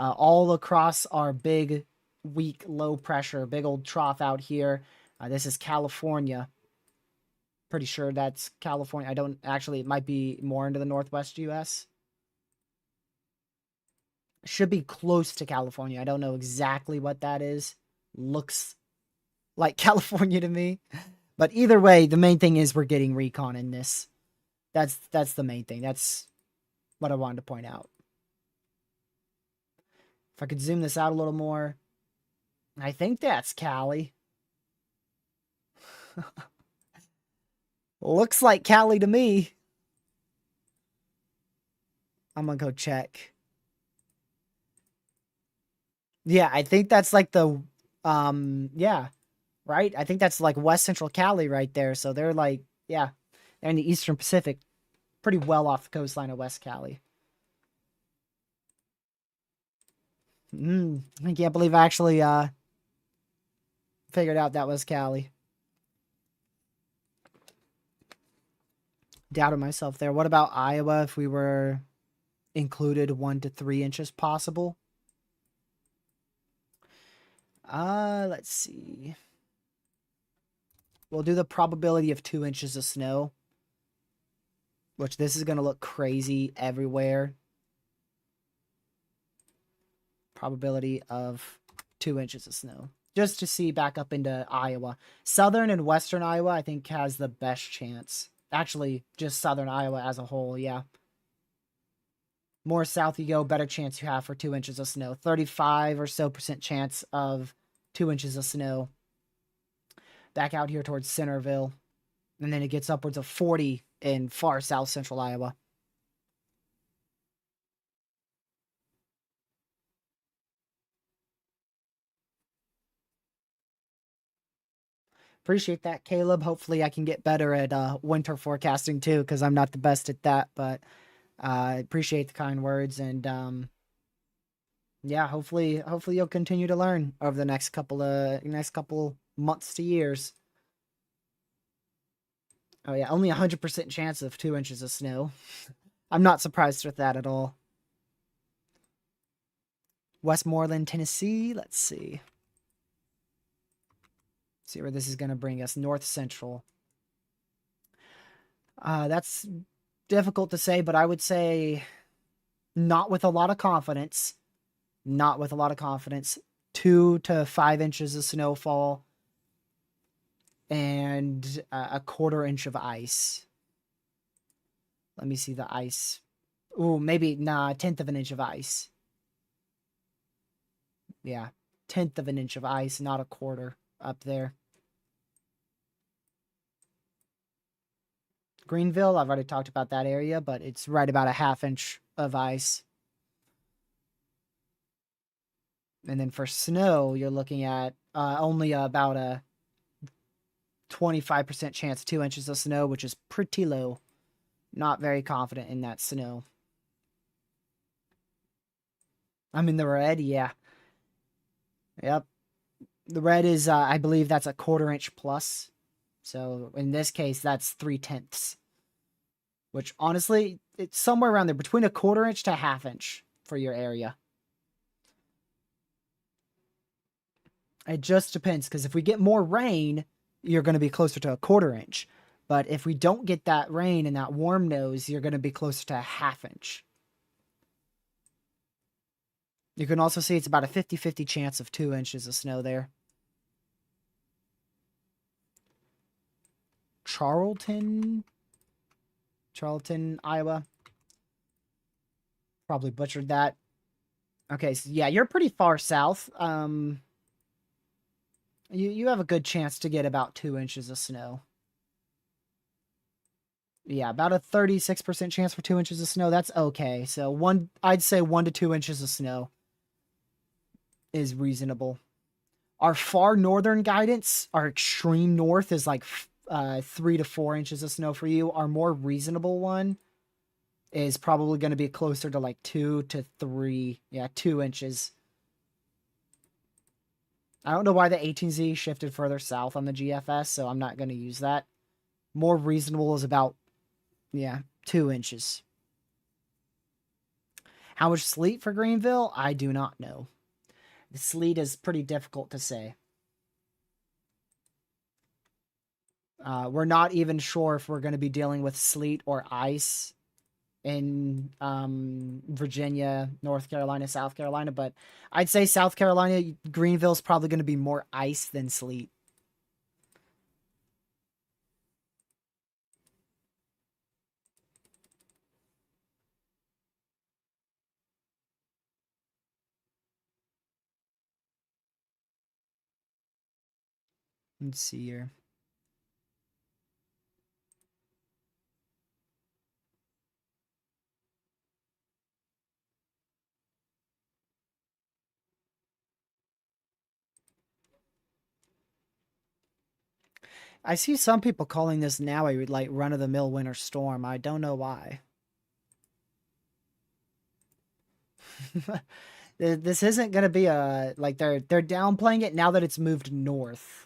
all across our big, weak, low pressure, big old trough out here. This is California. Pretty sure that's California. I don't actually, it might be more into the Northwest US. Should be close to California. I don't know exactly what that is. Looks like California to me. But either way, the main thing is we're getting recon in this. That's the main thing. That's what I wanted to point out. If I could zoom this out a little more. I think that's Cali. Looks like Cali to me. I'm gonna go check. Yeah, I think that's like the yeah, right? I think that's like West Central Cali right there. So they're like, yeah, they're in the Eastern Pacific, pretty well off the coastline of West Cali. I can't believe I actually figured out that was Cali. Doubted myself there. What about Iowa if we were included 1 to 3 inches possible? Let's see. We'll do the probability of 2 inches of snow, which this is going to look crazy everywhere. Probability of 2 inches of snow. Just to see back up into Iowa. Southern and western Iowa, I think, has the best chance. Actually, just southern Iowa as a whole, yeah. More south you go, better chance you have for 2 inches of snow. 35% or so chance of 2 inches of snow. Back out here towards Centerville. And then it gets upwards of 40 in far south central Iowa. Appreciate that, Caleb. Hopefully I can get better at winter forecasting too, because I'm not the best at that, but I appreciate the kind words, and yeah, hopefully you'll continue to learn over the next couple months to years. Oh yeah, only 100% chance of 2 inches of snow. I'm not surprised with that at all. Westmoreland, Tennessee. Let's see. See where this is going to bring us. North Central. That's difficult to say, but I would say not with a lot of confidence. Not with a lot of confidence. 2 to 5 inches of snowfall and a quarter inch of ice. Let me see the ice. Ooh, maybe, nah, 1/10 of an inch of ice. Yeah, 1/10 of an inch of ice, not a quarter up there. Greenville, I've already talked about that area, but it's right about a 1/2 inch of ice. And then for snow, you're looking at only about a 25% chance 2 inches of snow, which is pretty low. Not very confident in that snow. I'm in the red, yeah. Yep. The red is, I believe that's a quarter inch plus. So in this case, that's 3/10. Which honestly, it's somewhere around there, between a quarter inch to a 1/2 inch for your area. It just depends, because if we get more rain, you're going to be closer to a quarter inch. But if we don't get that rain and that warm nose, you're going to be closer to a 1/2 inch. You can also see it's about a 50-50 chance of 2 inches of snow there. Charlton, Iowa. Probably butchered that. Okay, so yeah, you're pretty far south. You have a good chance to get about 2 inches of snow. Yeah, about a 36% chance for 2 inches of snow. That's okay. So I'd say 1 to 2 inches of snow is reasonable. Our far northern guidance, our extreme north, is like 3 to 4 inches of snow for you. Our more reasonable one is probably going to be closer to like 2 to 3. Yeah, 2 inches. I don't know why the 18Z shifted further south on the GFS, so I'm not going to use that. More reasonable is about, yeah, 2 inches. How much sleet for Greenville? I do not know. The sleet is pretty difficult to say. We're not even sure if we're going to be dealing with sleet or ice in Virginia, North Carolina, South Carolina, but I'd say South Carolina, Greenville's probably going to be more ice than sleet. Let's see here. I see some people calling this now a like run-of-the-mill winter storm. I don't know why. This isn't going to be a like they're downplaying it now that it's moved north.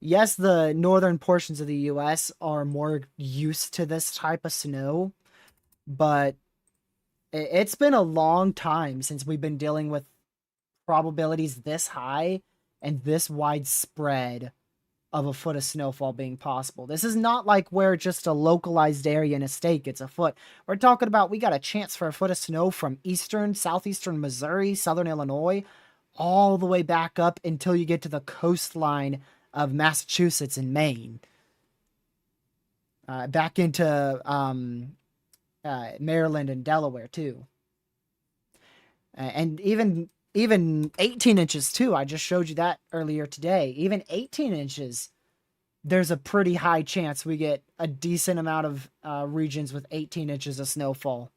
Yes, the northern portions of the US are more used to this type of snow, but it's been a long time since we've been dealing with probabilities this high and this widespread of a foot of snowfall being possible. This is not like where just a localized area in a state gets a foot. We're talking about we got a chance for a foot of snow from eastern, southeastern Missouri, southern Illinois, all the way back up until you get to the coastline of Massachusetts and Maine. Back into Maryland and Delaware too. And even 18 inches too. I just showed you that earlier today. Even 18 inches, there's a pretty high chance we get a decent amount of regions with 18 inches of snowfall.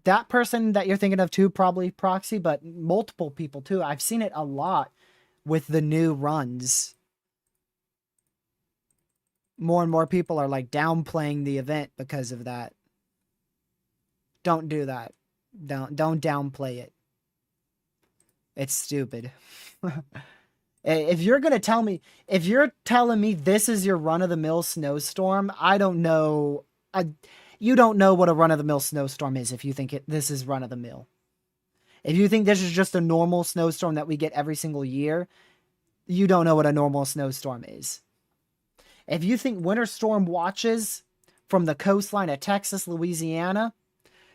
That person that you're thinking of too, probably Proxy, but multiple people too. I've seen it a lot with the new runs. More and more people are like downplaying the event because of that. Don't do that. Don't downplay it. It's stupid. If you're gonna tell me, if you're telling me this is your run-of-the-mill snowstorm, I don't know. You don't know what a run-of-the-mill snowstorm is if you think this is run-of-the-mill. If you think this is just a normal snowstorm that we get every single year, you don't know what a normal snowstorm is. If you think winter storm watches from the coastline of Texas, Louisiana,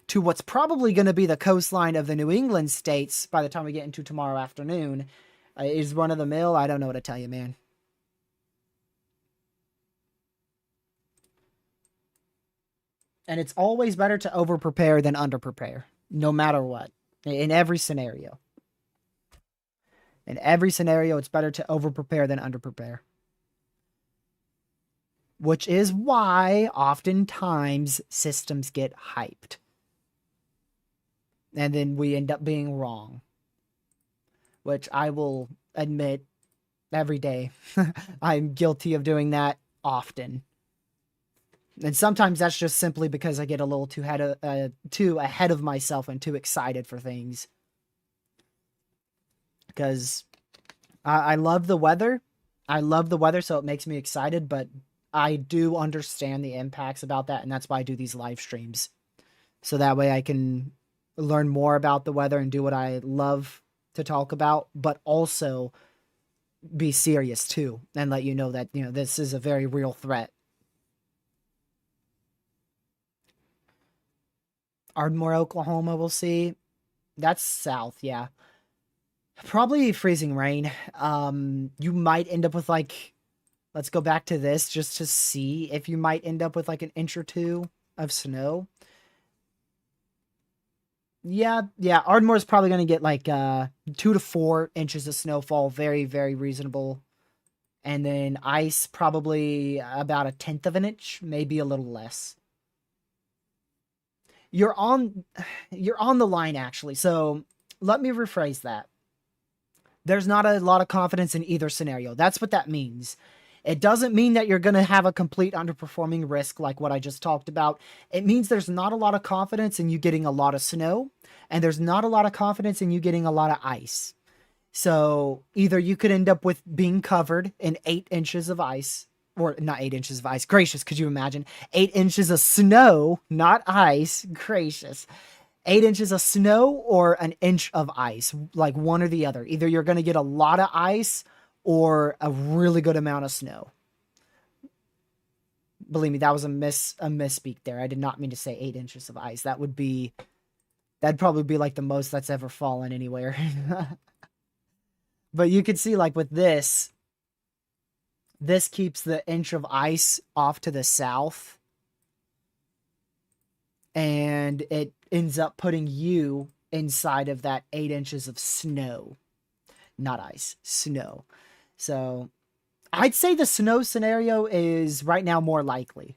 to what's probably going to be the coastline of the New England states by the time we get into tomorrow afternoon, is run-of-the-mill, I don't know what to tell you, man. And it's always better to over-prepare than under-prepare, no matter what, in every scenario. In every scenario, it's better to over-prepare than under-prepare. Which is why, oftentimes, systems get hyped. And then we end up being wrong. Which I will admit every day. I'm guilty of doing that often. And sometimes that's just simply because I get a little too ahead of myself and too excited for things. Because I love the weather. I love the weather, so it makes me excited, but I do understand the impacts about that, and that's why I do these live streams. So that way I can learn more about the weather and do what I love to talk about, but also be serious too, and let you know that, this is a very real threat. Ardmore, Oklahoma, we'll see. That's south, yeah. Probably freezing rain. You might end up with like, let's go back to this just to see if you might end up with like an inch or two of snow. Yeah, Ardmore's probably going to get like 2 to 4 inches of snowfall. Very, very reasonable. And then ice, probably about 1/10 of an inch, maybe a little less. You're on the line, actually. So let me rephrase that. There's not a lot of confidence in either scenario. That's what that means. It doesn't mean that you're going to have a complete underperforming risk like what I just talked about. It means there's not a lot of confidence in you getting a lot of snow, and there's not a lot of confidence in you getting a lot of ice. So either you could end up with being covered in 8 inches of ice, or not 8 inches of ice. Gracious, could you imagine? 8 inches of snow, not ice. Gracious. 8 inches of snow or an inch of ice, like one or the other. Either you're going to get a lot of ice or a really good amount of snow. Believe me, that was a misspeak there. I did not mean to say 8 inches of ice. That'd probably be like the most that's ever fallen anywhere. But you can see, like with this keeps the inch of ice off to the south, and it ends up putting you inside of that 8 inches of snow. Not ice, snow. So I'd say the snow scenario is right now more likely.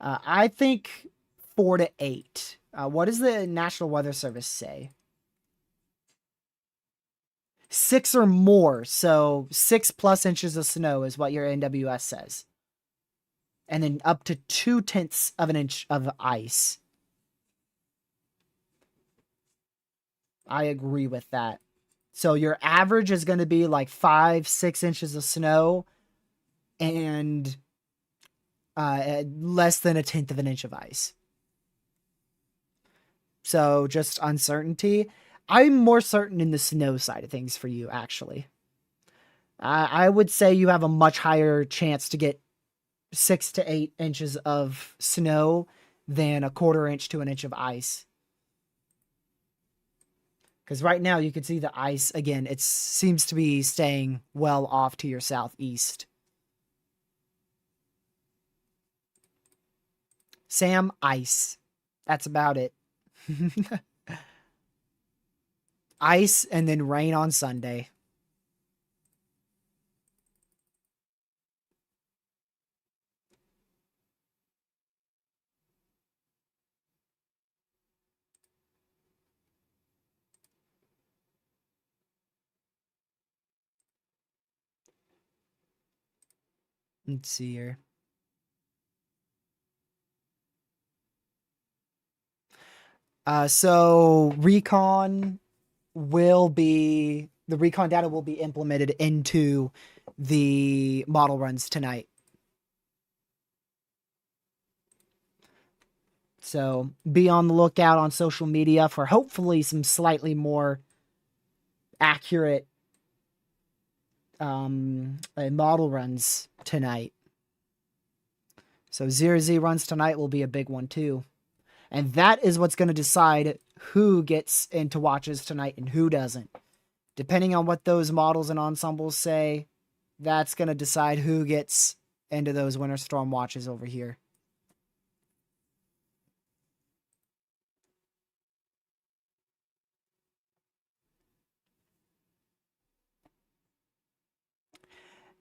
I think 4 to 8. What does the National Weather Service say? 6 or more. So 6+ inches of snow is what your NWS says. And then up to 0.2 of an inch of ice. I agree with that. So your average is going to be like 5-6 inches of snow and less than 1/10 of an inch of ice. So just uncertainty. I'm more certain in the snow side of things for you, actually. I would say you have a much higher chance to get 6 to 8 inches of snow than 1/4 inch to an inch of ice. Because right now you can see the ice, again, it seems to be staying well off to your southeast. Sam, ice. That's about it. Ice and then rain on Sunday. Let's see here. So the recon data will be implemented into the model runs tonight. So be on the lookout on social media for hopefully some slightly more accurate model runs tonight. So 0Z runs tonight will be a big one too. And that is what's going to decide who gets into watches tonight and who doesn't. Depending on what those models and ensembles say, that's going to decide who gets into those Winter Storm watches over here.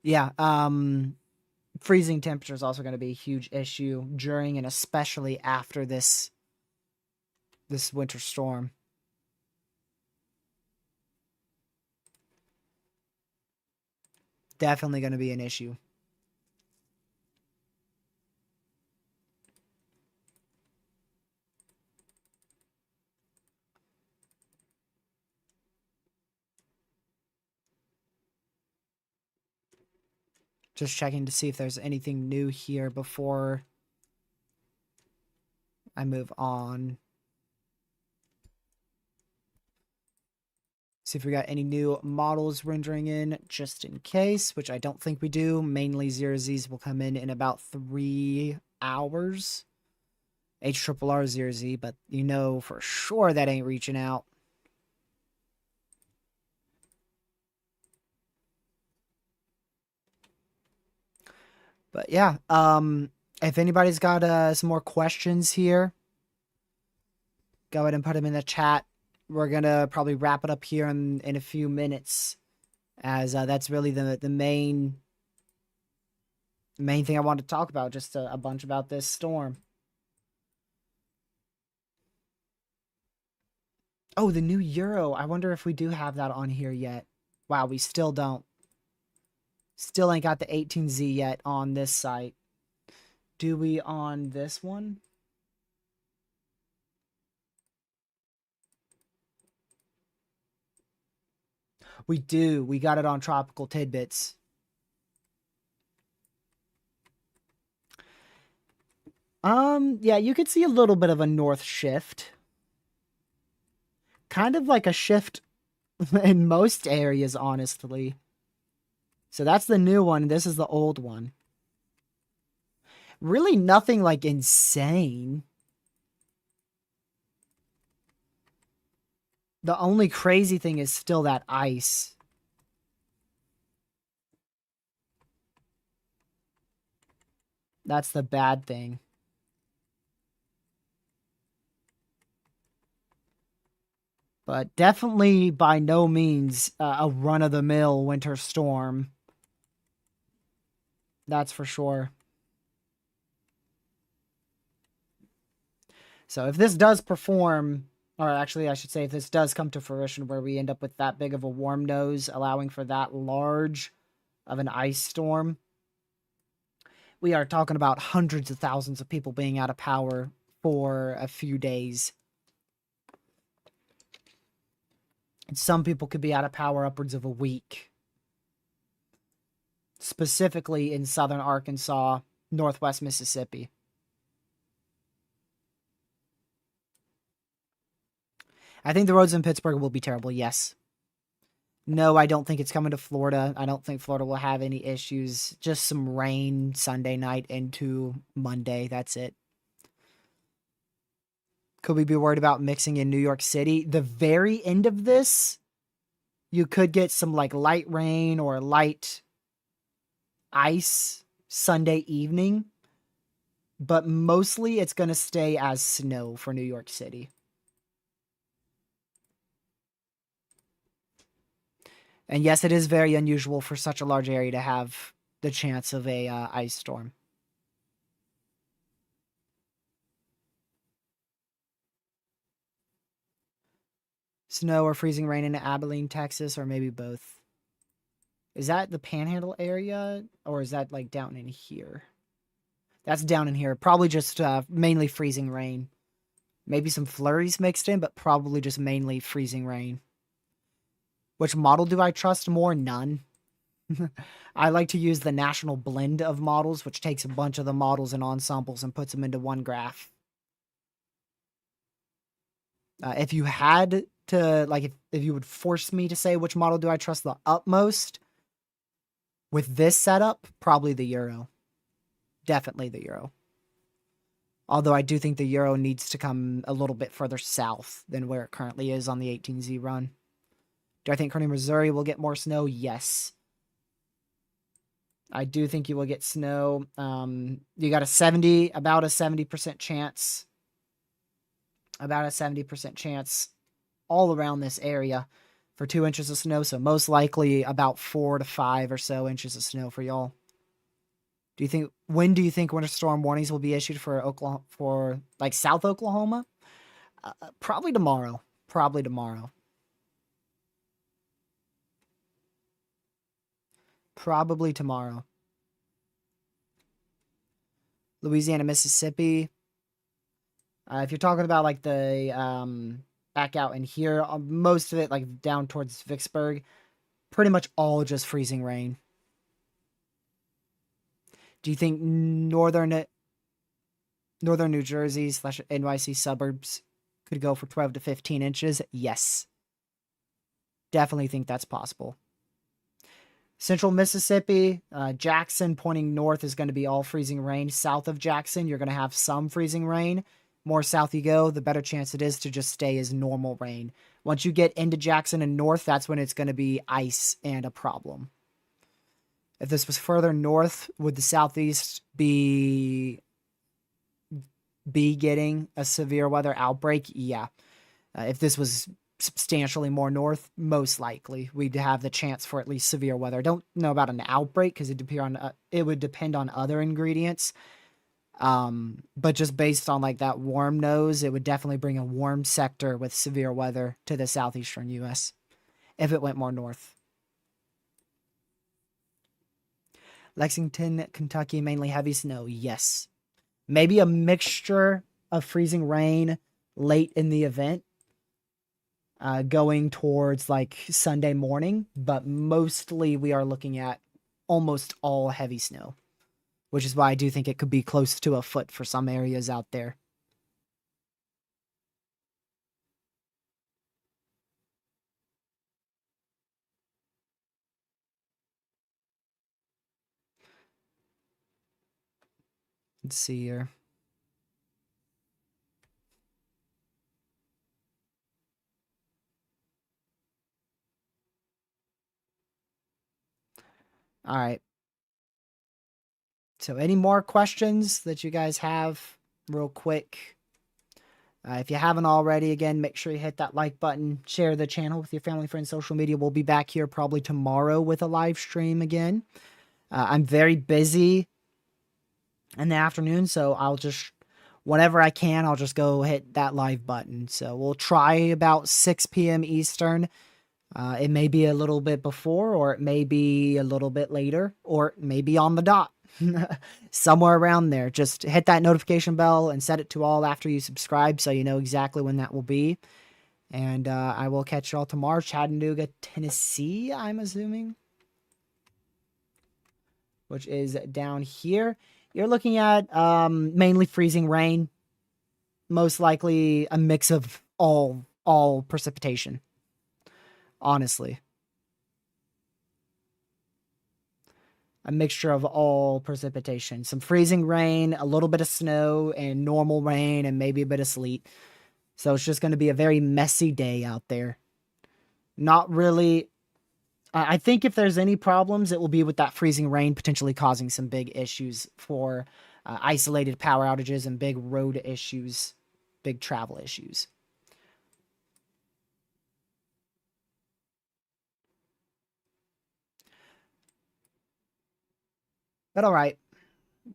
Yeah, freezing temperature is also going to be a huge issue during and especially after this winter storm. Definitely going to be an issue. Just checking to see if there's anything new here before I move on. See if we got any new models rendering in, just in case, which I don't think we do. Mainly 0Zs will come in about 3 hours. HRRR 0Z, but you know for sure that ain't reaching out. But yeah, if anybody's got some more questions here, go ahead and put them in the chat. We're gonna probably wrap it up here in a few minutes, as that's really the main thing I wanted to talk about. Just a bunch about this storm. Oh, the new Euro. I wonder if we do have that on here yet. Wow, we still don't. Still ain't got the 18Z yet on this site. Do we on this one? We do. We got it on Tropical Tidbits. Yeah, you could see a little bit of a north shift. Kind of like a shift in most areas, honestly. So that's the new one. This is the old one. Really nothing like insane. The only crazy thing is still that ice. That's the bad thing. But definitely by no means a run-of-the-mill winter storm. That's for sure. So if this does perform, or actually I should say if this does come to fruition where we end up with that big of a warm nose, allowing for that large of an ice storm, we are talking about hundreds of thousands of people being out of power for a few days. And some people could be out of power upwards of a week. Specifically in southern Arkansas, northwest Mississippi. I think the roads in Pittsburgh will be terrible, yes. No, I don't think it's coming to Florida. I don't think Florida will have any issues. Just some rain Sunday night into Monday. That's it. Could we be worried about mixing in New York City? The very end of this, you could get some like light rain or light ice Sunday evening. But mostly it's going to stay as snow for New York City. And yes, it is very unusual for such a large area to have the chance of a ice storm. Snow or freezing rain in Abilene, Texas, or maybe both. Is that the Panhandle area, or is that like down in here? That's down in here. Probably just mainly freezing rain. Maybe some flurries mixed in, but probably just mainly freezing rain. Which model do I trust more? None. I like to use the national blend of models, which takes a bunch of the models and ensembles and puts them into one graph. If you had to, like, if you would force me to say which model do I trust the utmost, with this setup, probably the Euro. Definitely the Euro. Although I do think the Euro needs to come a little bit further south than where it currently is on the 18Z run. Do I think Kearney, Missouri will get more snow? Yes. I do think you will get snow. You got about a 70% chance. About a 70% chance all around this area for 2 inches of snow. So most likely about 4 to 5 or so inches of snow for y'all. When do you think winter storm warnings will be issued for Oklahoma, for like South Oklahoma? Probably tomorrow. Probably tomorrow. Probably tomorrow. Louisiana, Mississippi. If you're talking about like the back out in here, most of it like down towards Vicksburg, pretty much all just freezing rain. Do you think northern New Jersey / NYC suburbs could go for 12 to 15 inches? Yes. Definitely think that's possible. Central Mississippi, Jackson pointing north is going to be all freezing rain. South of Jackson, you're going to have some freezing rain. More south you go, the better chance it is to just stay as normal rain. Once you get into Jackson and north, that's when it's going to be ice and a problem. If this was further north, would the southeast be getting a severe weather outbreak? Yeah. If this was substantially more north, most likely we'd have the chance for at least severe weather. I don't know about an outbreak because it would depend on other ingredients. But just based on like that warm nose, it would definitely bring a warm sector with severe weather to the southeastern U.S. if it went more north. Lexington, Kentucky, mainly heavy snow. Yes. Maybe a mixture of freezing rain late in the event, going towards like Sunday morning, but mostly we are looking at almost all heavy snow. which is why I do think it could be close to a foot for some areas out there. Let's see here. All right. So any more questions that you guys have real quick? If you haven't already, again, make sure you hit that like button, share the channel with your family, friends, social media. We'll be back here probably tomorrow with a live stream again. I'm very busy in the afternoon, so I'll just, whenever I can, I'll just go hit that live button. So we'll try about 6 p.m. Eastern. It may be a little bit before, or it may be a little bit later, or it may be on the dot. Somewhere around there. Just hit that notification bell and set it to all after you subscribe so you know exactly when that will be. And I will catch y'all tomorrow. Chattanooga, Tennessee, I'm assuming, which is down here. You're looking at mainly freezing rain, most likely a mix of all precipitation, honestly. A mixture of all precipitation. Some freezing rain, a little bit of snow, and normal rain, and maybe a bit of sleet. So it's just going to be a very messy day out there. Not really. I think if there's any problems, it will be with that freezing rain potentially causing some big issues for isolated power outages and big road issues, big travel issues. But all right,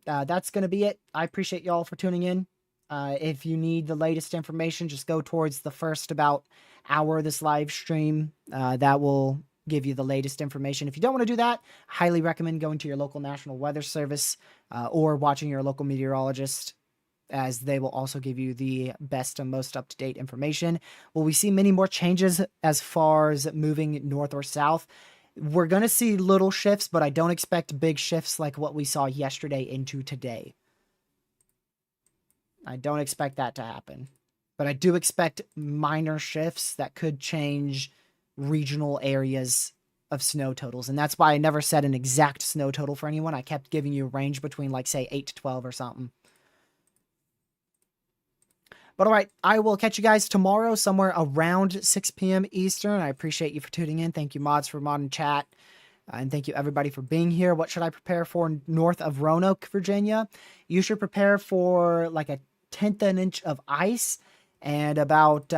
that's going to be it. I appreciate y'all for tuning in. If you need the latest information, just go towards the first about hour of this live stream. That will give you the latest information. If you don't want to do that, highly recommend going to your local National Weather Service or watching your local meteorologist, as they will also give you the best and most up-to-date information. Will we see many more changes as far as moving north or south? We're going to see little shifts, but I don't expect big shifts like what we saw yesterday into today. I don't expect that to happen. But I do expect minor shifts that could change regional areas of snow totals. And that's why I never set an exact snow total for anyone. I kept giving you a range between, like, say, 8 to 12 or something. But all right, I will catch you guys tomorrow somewhere around 6 p.m. Eastern. I appreciate you for tuning in. Thank you, mods, for modding chat. And thank you, everybody, for being here. What should I prepare for north of Roanoke, Virginia? You should prepare for like a 1/10 of an inch of ice and about,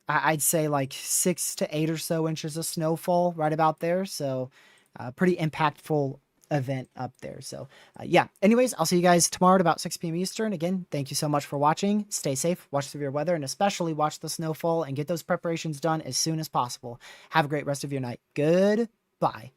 I'd say like 6 to 8 or so inches of snowfall right about there. So pretty impactful event up there. So yeah, anyways, I'll see you guys tomorrow at about 6 p.m. Eastern. Again, thank you so much for watching. Stay safe, watch severe weather, and especially watch the snowfall and get those preparations done as soon as possible. Have a great rest of your night. Goodbye.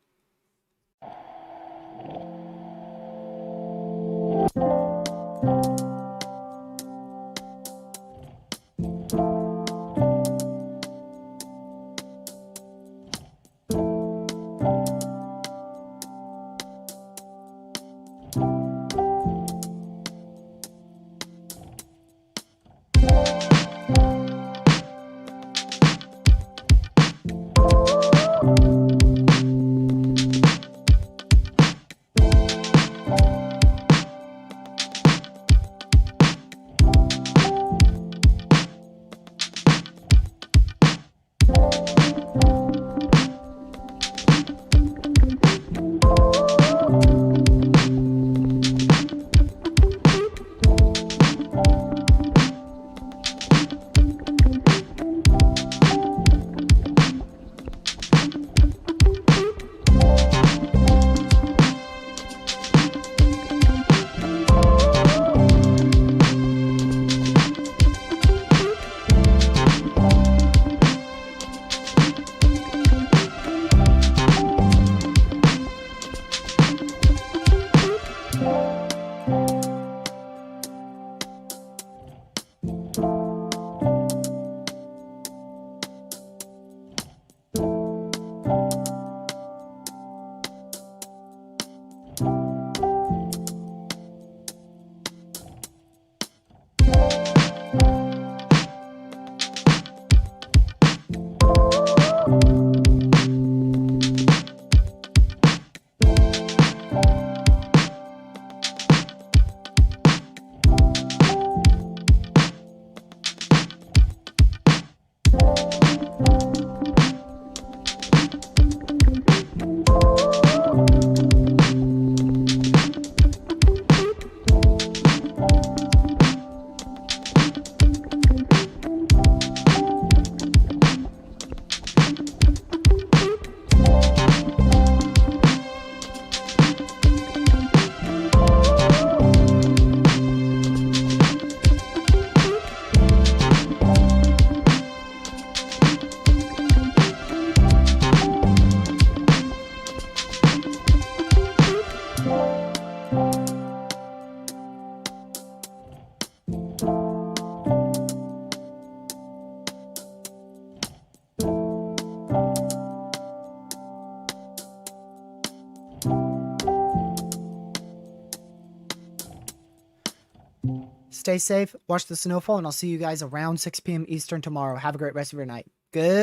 Stay safe, watch the snowfall, and I'll see you guys around 6 p.m. Eastern tomorrow. Have a great rest of your night. Good.